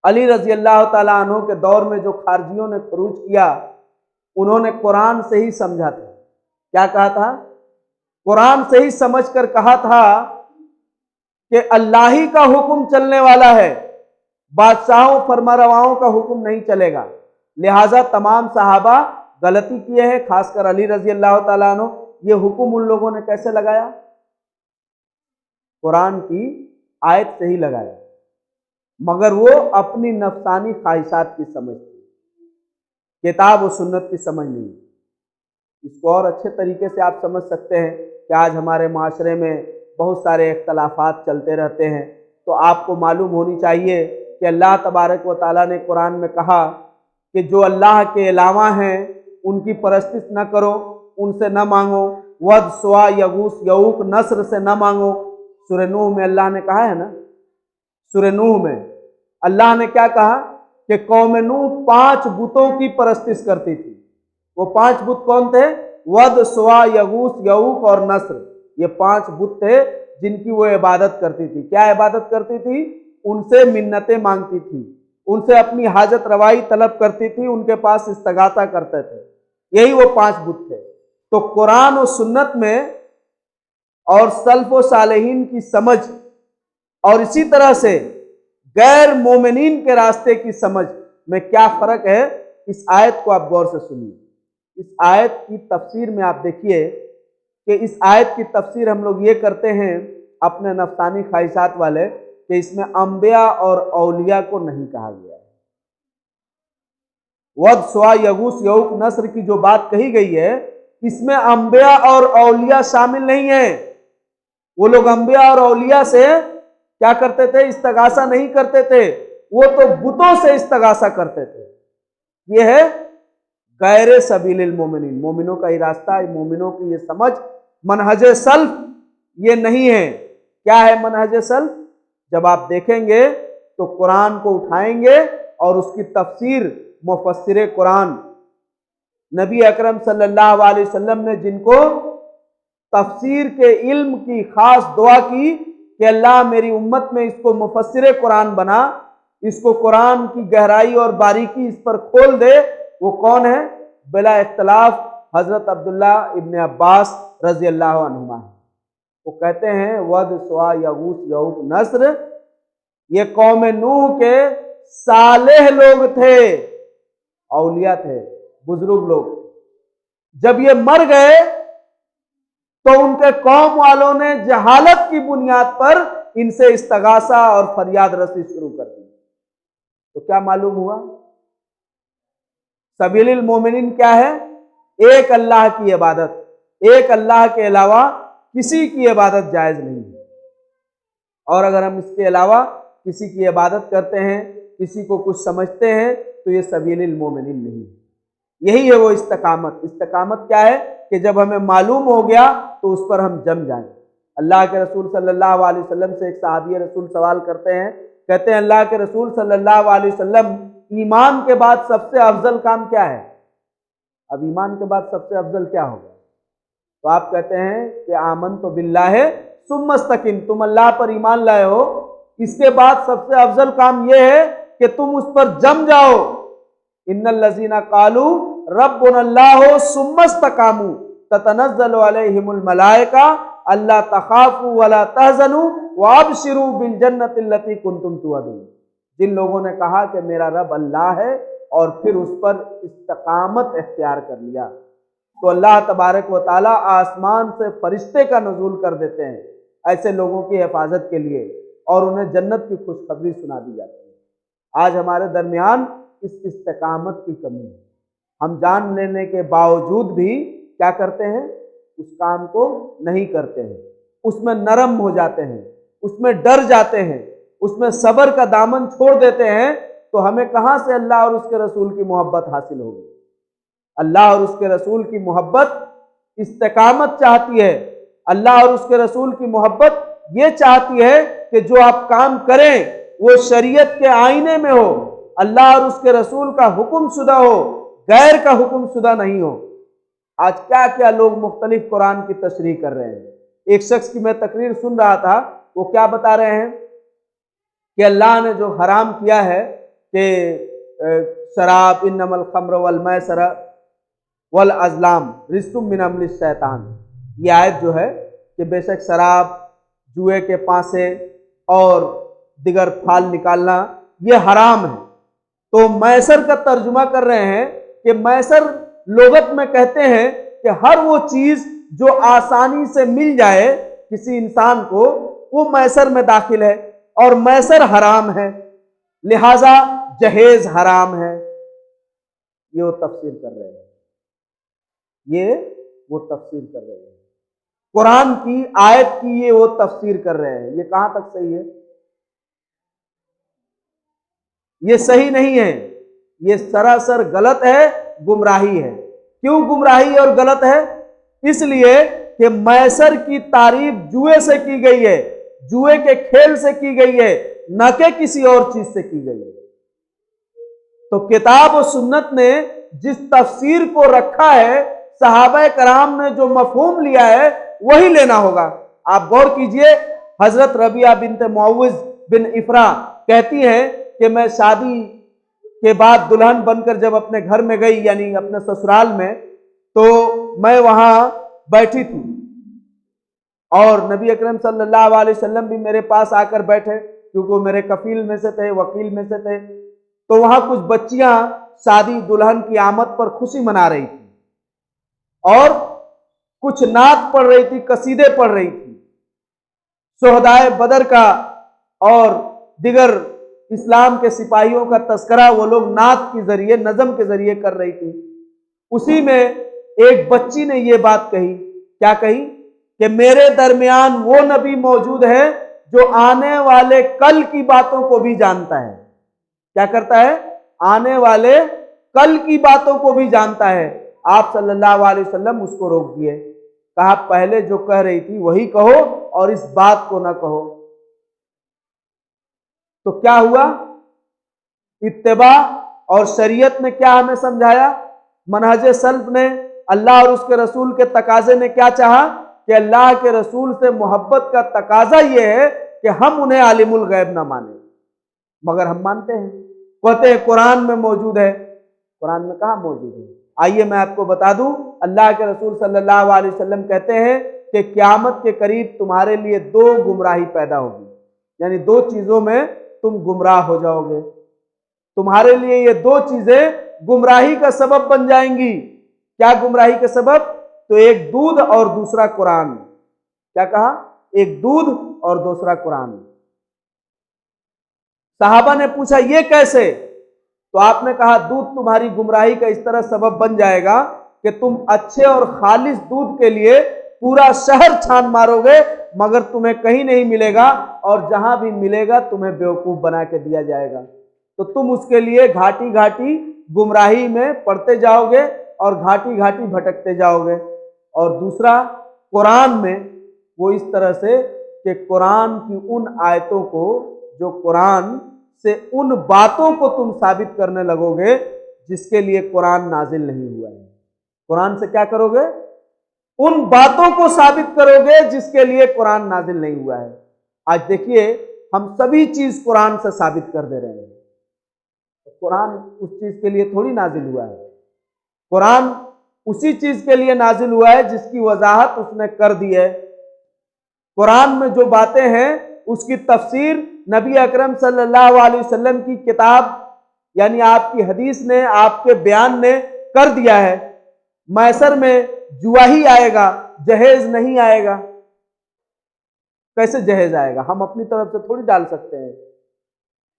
अली रजी अल्लाह ताला अन्हु के दौर में जो खारजियों ने खरूज किया, उन्होंने कुरान से ही समझा था। क्या कहा था? कुरान से ही समझकर कहा था कि अल्लाह ही का हुक्म चलने वाला है, बादशाहों फरमारवाओं का हुक्म नहीं चलेगा। लिहाजा तमाम सहाबा गलती किए हैं, खासकर अली रजी अल्लाह ताला अन्हु। ये हुक्म उन लोगों ने कैसे लगाया? कुरान की आयत से ही लगाया, मगर वो अपनी नफसानी ख्वाहिशात की समझ थी, किताब और सुन्नत की समझ नहीं। इसको और अच्छे तरीके से आप समझ सकते हैं कि आज हमारे माशरे में बहुत सारे इख्तलाफात चलते रहते हैं, तो आपको मालूम होनी चाहिए कि अल्लाह तबारक व ताला ने कुरान में कहा कि जो अल्लाह के अलावा हैं उनकी परस्तिश न करो, उनसे न मांगो, वद सुआ यगूस यऊक नस्र से न मांगो। सूरह नूह में अल्लाह ने कहा है ना, सूरह नूह में अल्लाह ने क्या कहा कि कौम नूह 5 बुतों की परस्तिश करती थी। वो 5 बुत कौन थे? वद सुआ यगूस यऊक और नस्र। ये 5 बुत थे जिनकी वो इबादत करती थी। क्या इबादत करती थी? उनसे मिन्नतें मांगती थी, उनसे अपनी हाजत रवाई तलब करती थी, उनके पास इस्तगासा करते थे। यही वो 5 बुत थे। तो कुरान और सुन्नत में और सल्फ व सालेहीन की समझ, और इसी तरह से गैर मोमिनीन के रास्ते की समझ में क्या फर्क है, इस आयत को आप गौर से सुनिए। इस आयत की तफसीर में आप देखिए कि इस आयत की तफसीर हम लोग ये करते हैं अपने नफसानी ख्वाहिशात वाले कि इसमें अंबिया और औलिया को नहीं कहा गया है। वद स्वा यगूस यऊक नस्र की जो बात कही गई है, इसमें अंबिया और औलिया शामिल नहीं है। वो लोग अंबिया और औलिया से क्या करते थे? इस्तगासा नहीं करते थे, वो तो बुतों से इस्तगासा करते थे। ये है गैर सबीलिल मोमिनीन, मोमिनों का ही रास्ता, मोमिनों की ये समझ, मनहज सल्फ ये नहीं है। क्या है मनहज सल्फ? जब आप देखेंगे तो कुरान को उठाएंगे और उसकी तफसीर मुफस्सिर कुरान नबी अकरम सल्लल्लाहु अलैहि वसल्लम ने जिनको तफसीर के इल्म की खास दुआ की कि अल्लाह मेरी उम्मत में इसको मुफस्सिर कुरान बना, इसको कुरान की गहराई और बारीकी इस पर खोल दे, वो कौन है? बिला इख्तलाफ हजरत अब्दुल्ला इब्न अब्बास रजी अल्लाह अन्हुमा। वो कहते हैं वद स्वा यगूस यऊक नस्र, ये कौम नूह के सालेह लोग थे, औलिया थे, बुजुर्ग लोग। जब ये मर गए तो उनके कौम वालों ने जहालत की बुनियाद पर इनसे इस्तगासा और फरियाद रसी शुरू कर दी। तो क्या मालूम हुआ? सबीलिल मोमिनीन क्या है? एक अल्लाह की इबादत, एक अल्लाह के अलावा किसी की इबादत जायज नहीं है। और अगर हम इसके अलावा किसी की इबादत करते हैं, किसी को कुछ समझते हैं, तो ये सबीलिल मोमिनीन नहीं है। यही है वो इस्तकामत। इस्तकामत क्या है? कि जब हमें मालूम हो गया तो उस पर हम जम जाएं। अल्लाह के रसूल सल्लल्लाहु अलैहि वसल्लम से एक सहाबी रसूल सवाल करते हैं, कहते हैं अल्लाह के रसूल सल्लल्लाहु अलैहि वसल्लम, ईमान के बाद सबसे अफजल काम क्या है? अब ईमान के बाद सबसे अफजल क्या होगा? तो आप कहते हैं कि आमन तो बिल्लाह सुम्मा इस्तकीम, तुम अल्लाह पर ईमान लाए हो, इसके बाद सबसे अफजल काम यह है कि तुम उस पर जम जाओ। इन्नल लज़ीना कालू रब्बुनल्लाहु सुम्मा इस्तकामू ततनज़्ज़लु अलैहिमुल मलाइका अल्ला तखाफू वला तहज़नू वअबशिरू बिल जन्नति लती कुंतुम तुअदून। जिन लोगों ने कहा कि मेरा रब अल्लाह है और फिर उस पर इस्तकामत इख्तियार कर लिया, तो अल्लाह तबारक व तआला आसमान से फरिश्ते का नुज़ूल कर देते हैं ऐसे लोगों की हिफाजत के लिए और उन्हें जन्नत की खुशखबरी सुना दी जाती है। आज हमारे दरमियान इस इस्तकामत की कमी है। हम जान लेने के बावजूद भी क्या करते हैं? उस काम को नहीं करते हैं, उसमें नरम हो जाते हैं, उसमें डर जाते हैं, उसमें सब्र का दामन छोड़ देते हैं। तो हमें कहां से अल्लाह और उसके रसूल की मोहब्बत हासिल होगी? अल्लाह और उसके रसूल की मोहब्बत इस्तकामत चाहती है। अल्लाह और उसके रसूल की मोहब्बत ये चाहती है कि जो आप काम करें वो शरीयत के आईने में हो, अल्लाह और उसके रसूल का हुक्म शुदा हो, गैर का हुक्म शुदा नहीं हो। आज क्या क्या लोग मुख्तलिफ कुरान की तशरीह कर रहे हैं। एक शख्स की मैं तकरीर सुन रहा था, वो क्या बता रहे हैं कि अल्लाह ने जो हराम किया है कि शराब, इन्नमल खम्र वल मैसर वल अज़लाम रिज्कुम मिन अमलिश शैतान, ये आयत जो है कि बेशक शराब, जुए के पासे और दिगर फाल निकालना ये हराम है। तो मैसर का तर्जुमा कर रहे हैं कि मैसर लोगत में कहते हैं कि हर वो चीज जो आसानी से मिल जाए किसी इंसान को, वो मैसर में दाखिल है और मैसर हराम है, लिहाजा जहेज हराम है। ये वो तफसीर कर रहे हैं, ये वो तफसीर कर रहे हैं, कुरान की आयत की ये वो तफसीर कर रहे हैं। ये कहां तक सही है? ये सही नहीं है, ये सरासर गलत है, गुमराही है। क्यों गुमराही और गलत है? इसलिए कि मैसर की तारीफ जुए से की गई है, जुए के खेल से की गई है, न कि किसी और चीज से की गई है। तो किताब और सुन्नत ने जिस तफसीर को रखा है, सहाबा कराम ने जो मफहूम लिया है, वही लेना होगा। आप गौर कीजिए, हजरत रबिया बिनत मुअव्विज़ बिन इफरा कहती हैं कि मैं शादी के बाद दुल्हन बनकर जब अपने घर में गई, यानी अपने ससुराल में, तो मैं वहां बैठी थी और नबी अकरम सल्लल्लाहु अलैहि वसल्लम भी मेरे पास आकर बैठे, क्योंकि वो मेरे कफील में से थे, वकील में से थे। तो वहां कुछ बच्चियां शादी दुल्हन की आमद पर खुशी मना रही थी और कुछ नात पढ़ रही थी, कसीदे पढ़ रही थी, शुहदाए बदर का और दिगर इस्लाम के सिपाहियों का तस्करा वो लोग नात के जरिए, नज़म के जरिए कर रही थी। उसी में एक बच्ची ने ये बात कही, क्या कही कि मेरे दरमियान वो नबी मौजूद है जो आने वाले कल की बातों को भी जानता है। क्या करता है? आने वाले कल की बातों को भी जानता है। आप सल्लल्लाहु अलैहि वसल्लम उसको रोक दिए, कहा पहले जो कह रही थी वही कहो और इस बात को ना कहो। तो क्या हुआ? इत्तिबा और शरीयत ने क्या हमें समझाया? मनहज सल्फ ने, अल्लाह और उसके रसूल के तकाजे ने क्या चाहा कि अल्लाह के रसूल से मोहब्बत का तकाजा यह है कि हम उन्हें आलिमुल गैब ना माने, मगर हम मानते हैं। कहते हैं कुरान में मौजूद है। कुरान में कहाँ मौजूद है? आइए मैं आपको बता दूं, अल्लाह के रसूल सल्लल्लाहु अलैहि वसल्लम कहते हैं कि क़यामत के करीब तुम्हारे लिए दो गुमराही पैदा होगी, यानी दो चीजों में तुम गुमराह हो जाओगे। तुम्हारे लिए ये दो चीजें गुमराही का सबब बन जाएंगी। क्या गुमराही का सबब? तो एक दूध और दूसरा कुरान। क्या कहा? एक दूध और दूसरा कुरान। साहबा ने पूछा ये कैसे? तो आपने कहा दूध तुम्हारी गुमराही का इस तरह सबब बन जाएगा कि तुम अच्छे और खालिस दूध के लिए पूरा शहर छान मारोगे, मगर तुम्हें कहीं नहीं मिलेगा, और जहां भी मिलेगा तुम्हें बेवकूफ बना के दिया जाएगा। तो तुम उसके लिए घाटी घाटी गुमराही में पड़ते जाओगे और घाटी घाटी भटकते जाओगे। और दूसरा कुरान में वो इस तरह से कि कुरान की उन आयतों को, जो कुरान से उन बातों को तुम साबित करने लगोगे जिसके लिए कुरान नाजिल नहीं हुआ है। कुरान से क्या करोगे? उन बातों को साबित करोगे जिसके लिए कुरान नाजिल नहीं हुआ है। आज देखिए हम सभी चीज कुरान से साबित कर दे रहे हैं। कुरान उस चीज के लिए थोड़ी नाजिल हुआ है। कुरान उसी चीज के लिए नाजिल हुआ है जिसकी वजाहत उसने कर दी है। कुरान में जो बातें हैं उसकी तफसीर नबी अकरम सल्लल्लाहु अलैहि वसल्लम की किताब यानी आपकी हदीस ने, आपके बयान ने कर दिया है। मैसर में जुआ ही आएगा, जहेज नहीं आएगा। कैसे जहेज आएगा? हम अपनी तरफ से थोड़ी डाल सकते हैं।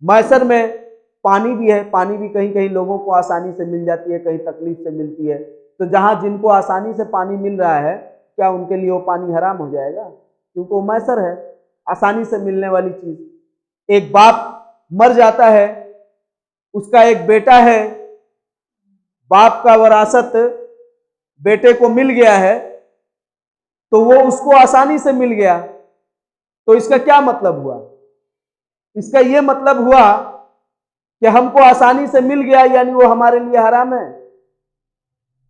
मैसर में पानी भी है, पानी भी कहीं कहीं लोगों को आसानी से मिल जाती है, कहीं तकलीफ से मिलती है। तो जहां जिनको आसानी से पानी मिल रहा है, क्या उनके लिए वो पानी हराम हो जाएगा? क्योंकि वो मैसर है, आसानी से मिलने वाली चीज। एक बाप मर जाता है, उसका एक बेटा है, बाप का वरासत बेटे को मिल गया है, तो वो उसको आसानी से मिल गया। तो इसका क्या मतलब हुआ? इसका ये मतलब हुआ कि हमको आसानी से मिल गया, यानी वो हमारे लिए हराम है।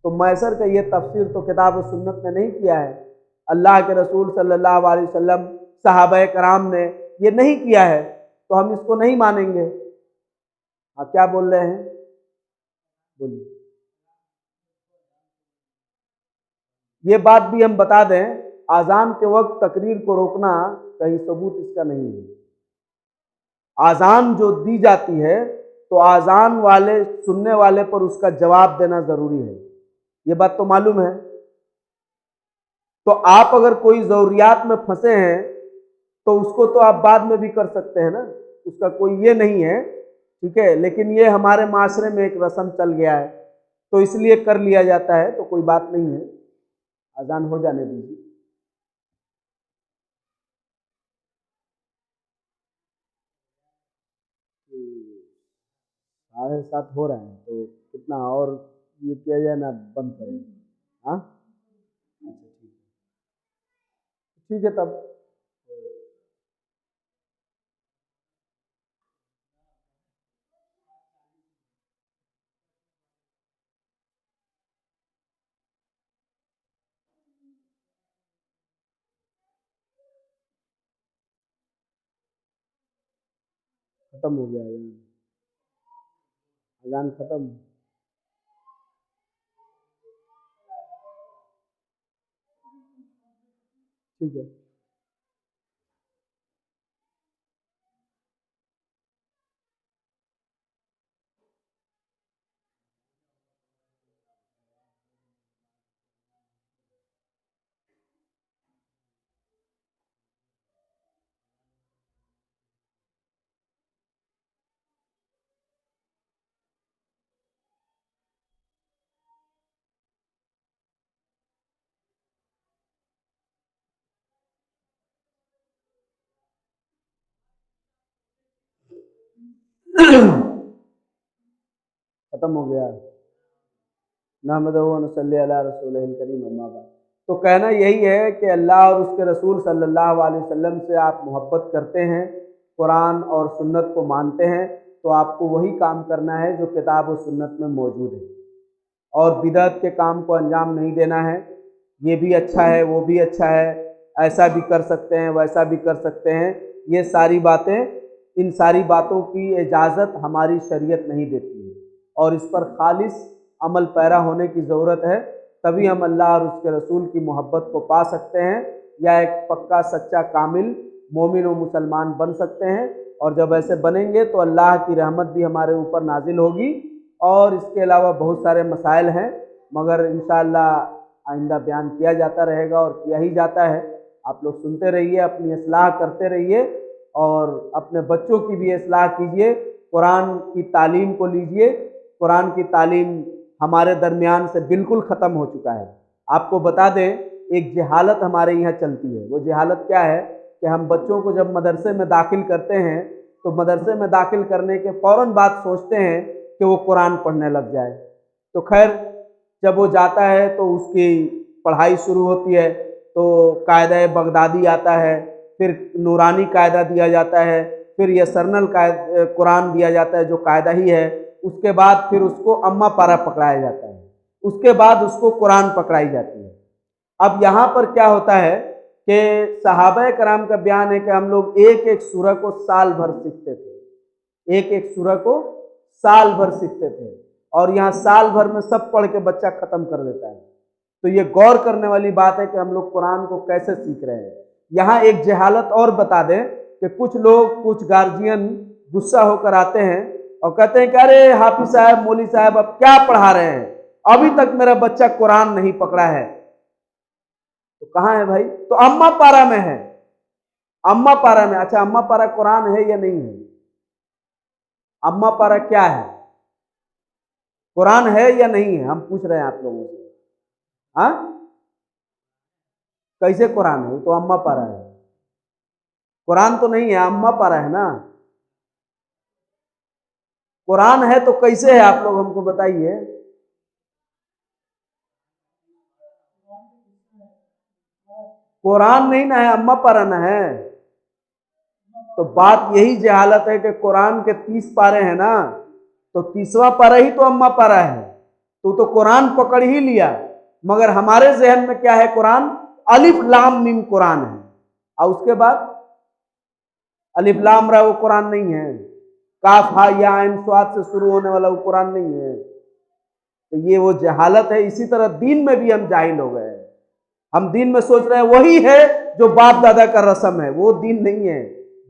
तो मैसर का ये तफसीर तो किताब और सुन्नत ने नहीं किया है, अल्लाह के रसूल सल्लल्लाहु अलैहि वसल्लम, सहाबा कराम ने ये नहीं किया है, तो हम इसको नहीं मानेंगे। आप क्या बोल रहे हैं? बोलिए। ये बात भी हम बता दें, आज़ान के वक्त तकरीर को रोकना कहीं सबूत इसका नहीं है। आज़ान जो दी जाती है तो आज़ान वाले, सुनने वाले पर उसका जवाब देना ज़रूरी है। ये बात तो मालूम है। तो आप अगर कोई ज़रूरियात में फंसे हैं तो उसको तो आप बाद में भी कर सकते हैं ना, उसका कोई ये नहीं है, ठीक है। लेकिन ये हमारे माशरे में एक रस्म चल गया है, तो इसलिए कर लिया जाता है, तो कोई बात नहीं है। अजान हो जाने दीजिए। 7:30 हो रहा है, तो कितना और ये किया जाए ना, बंद करें। हाँ, अच्छा ठीक है, ठीक है तब। खत्म हो गया अजान, अजान खत्म। ठीक है। खत्म हो गया। नहमदुहु व नसल्ली अला रसूलिहिल करीम, अम्मा बाद। तो कहना यही है कि अल्लाह और उसके रसूल सल्लल्लाहु अलैहि वसल्लम से आप मोहब्बत करते हैं, कुरान और सुन्नत को मानते हैं, तो आपको वही काम करना है जो किताब और सुन्नत में मौजूद है, और बिदअत के काम को अंजाम नहीं देना है। ये भी अच्छा है, वो भी अच्छा है, ऐसा भी कर सकते हैं, वैसा भी कर सकते हैं, ये सारी बातें, इन सारी बातों की इजाज़त हमारी शरीयत नहीं देती है, और इस पर खालिस अमल पैरा होने की ज़रूरत है। तभी हम अल्लाह और उसके रसूल की मोहब्बत को पा सकते हैं, या एक पक्का सच्चा कामिल मोमिन और मुसलमान बन सकते हैं। और जब ऐसे बनेंगे तो अल्लाह की रहमत भी हमारे ऊपर नाजिल होगी। और इसके अलावा बहुत सारे मसाइल हैं, मगर इंशाअल्लाह आइंदा बयान किया जाता रहेगा और किया ही जाता है। आप लोग सुनते रहिए, अपनी इस्लाह करते रहिए, और अपने बच्चों की भी इस्लाह कीजिए, कुरान की तालीम को लीजिए। कुरान की तालीम हमारे दरमियान से बिल्कुल ख़त्म हो चुका है। आपको बता दें, एक जहालत हमारे यहाँ चलती है। वो जहालत क्या है कि हम बच्चों को जब मदरसे में दाखिल करते हैं तो मदरसे में दाखिल करने के फ़ौरन बाद सोचते हैं कि वो कुरान पढ़ने लग जाए। तो खैर, जब वो जाता है तो उसकी पढ़ाई शुरू होती है, तो कायदा बगदादी आता है, फिर नूरानी कायदा दिया जाता है, फिर यसरनल कुरान दिया जाता है जो कायदा ही है। उसके बाद फिर उसको अम्मा पारा पकड़ाया जाता है, उसके बाद उसको कुरान पकड़ाई जाती है। अब यहाँ पर क्या होता है कि सहाबा कराम का बयान है कि हम लोग एक एक सूरह को साल भर सीखते थे, एक एक सूरह को साल भर सीखते थे, और यहाँ साल भर में सब पढ़ के बच्चा ख़त्म कर देता है। तो ये गौर करने वाली बात है कि हम लोग कुरान को कैसे सीख रहे हैं। यहाँ एक जहालत और बता दें कि कुछ लोग, कुछ गार्जियन गुस्सा होकर आते हैं और कहते हैं कि अरे हाफिज साहब, मौली साहब, अब क्या पढ़ा रहे हैं, अभी तक मेरा बच्चा कुरान नहीं पकड़ा है। तो कहाँ है भाई? तो अम्मा पारा में है, अम्मा पारा में। अच्छा, अम्मा पारा कुरान है या नहीं है? अम्मा पारा क्या है? कुरान है या नहीं है, हम पूछ रहे हैं आप लोगों से। हाँ, कैसे कुरान है? तो अम्मा पारा है, कुरान तो नहीं है, अम्मा पारा है ना। कुरान है तो कैसे है, आप लोग हमको बताइए। कुरान नहीं ना है, अम्मा पारा ना है। तो बात यही जहालत है कि कुरान के 30 पारे हैं ना, तो 30वां पारा ही तो अम्मा पारा है। तो कुरान पकड़ ही लिया, मगर हमारे जहन में क्या है? कुरान अलिफ लाम मीम कुरान है, और उसके बाद अलिफ लाम रा वो कुरान नहीं है। काफ हा या आइन स्वाद से शुरू होने वाला वो कुरान नहीं है। तो ये वो जहालत है। इसी तरह दीन में भी हम जाहिल हो गए हैं। हम दीन में सोच रहे हैं वही है जो बाप दादा का रस्म है, वो दीन नहीं है।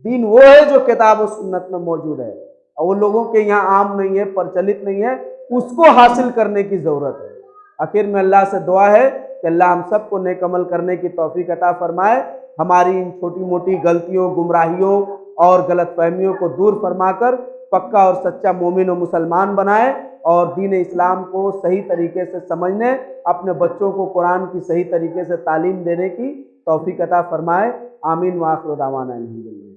दीन वो है जो किताब और सुन्नत में मौजूद है, और वो लोगों के यहाँ आम नहीं है, प्रचलित नहीं है, उसको हासिल करने की ज़रूरत है। आखिर में अल्लाह से दुआ है कि अल्लाह हम सबको नेक अमल करने की तौफीक अता फरमाए, हमारी इन छोटी मोटी गलतियों, गुमराहियों और गलत फहमियों को दूर फरमाकर पक्का और सच्चा मोमिन और मुसलमान बनाए, और दीन इस्लाम को सही तरीके से समझने, अपने बच्चों को कुरान की सही तरीके से तालीम देने की तौफीक अता फरमाए। आमीन व आखिर दावाना अल्हम्दुलिल्लाह।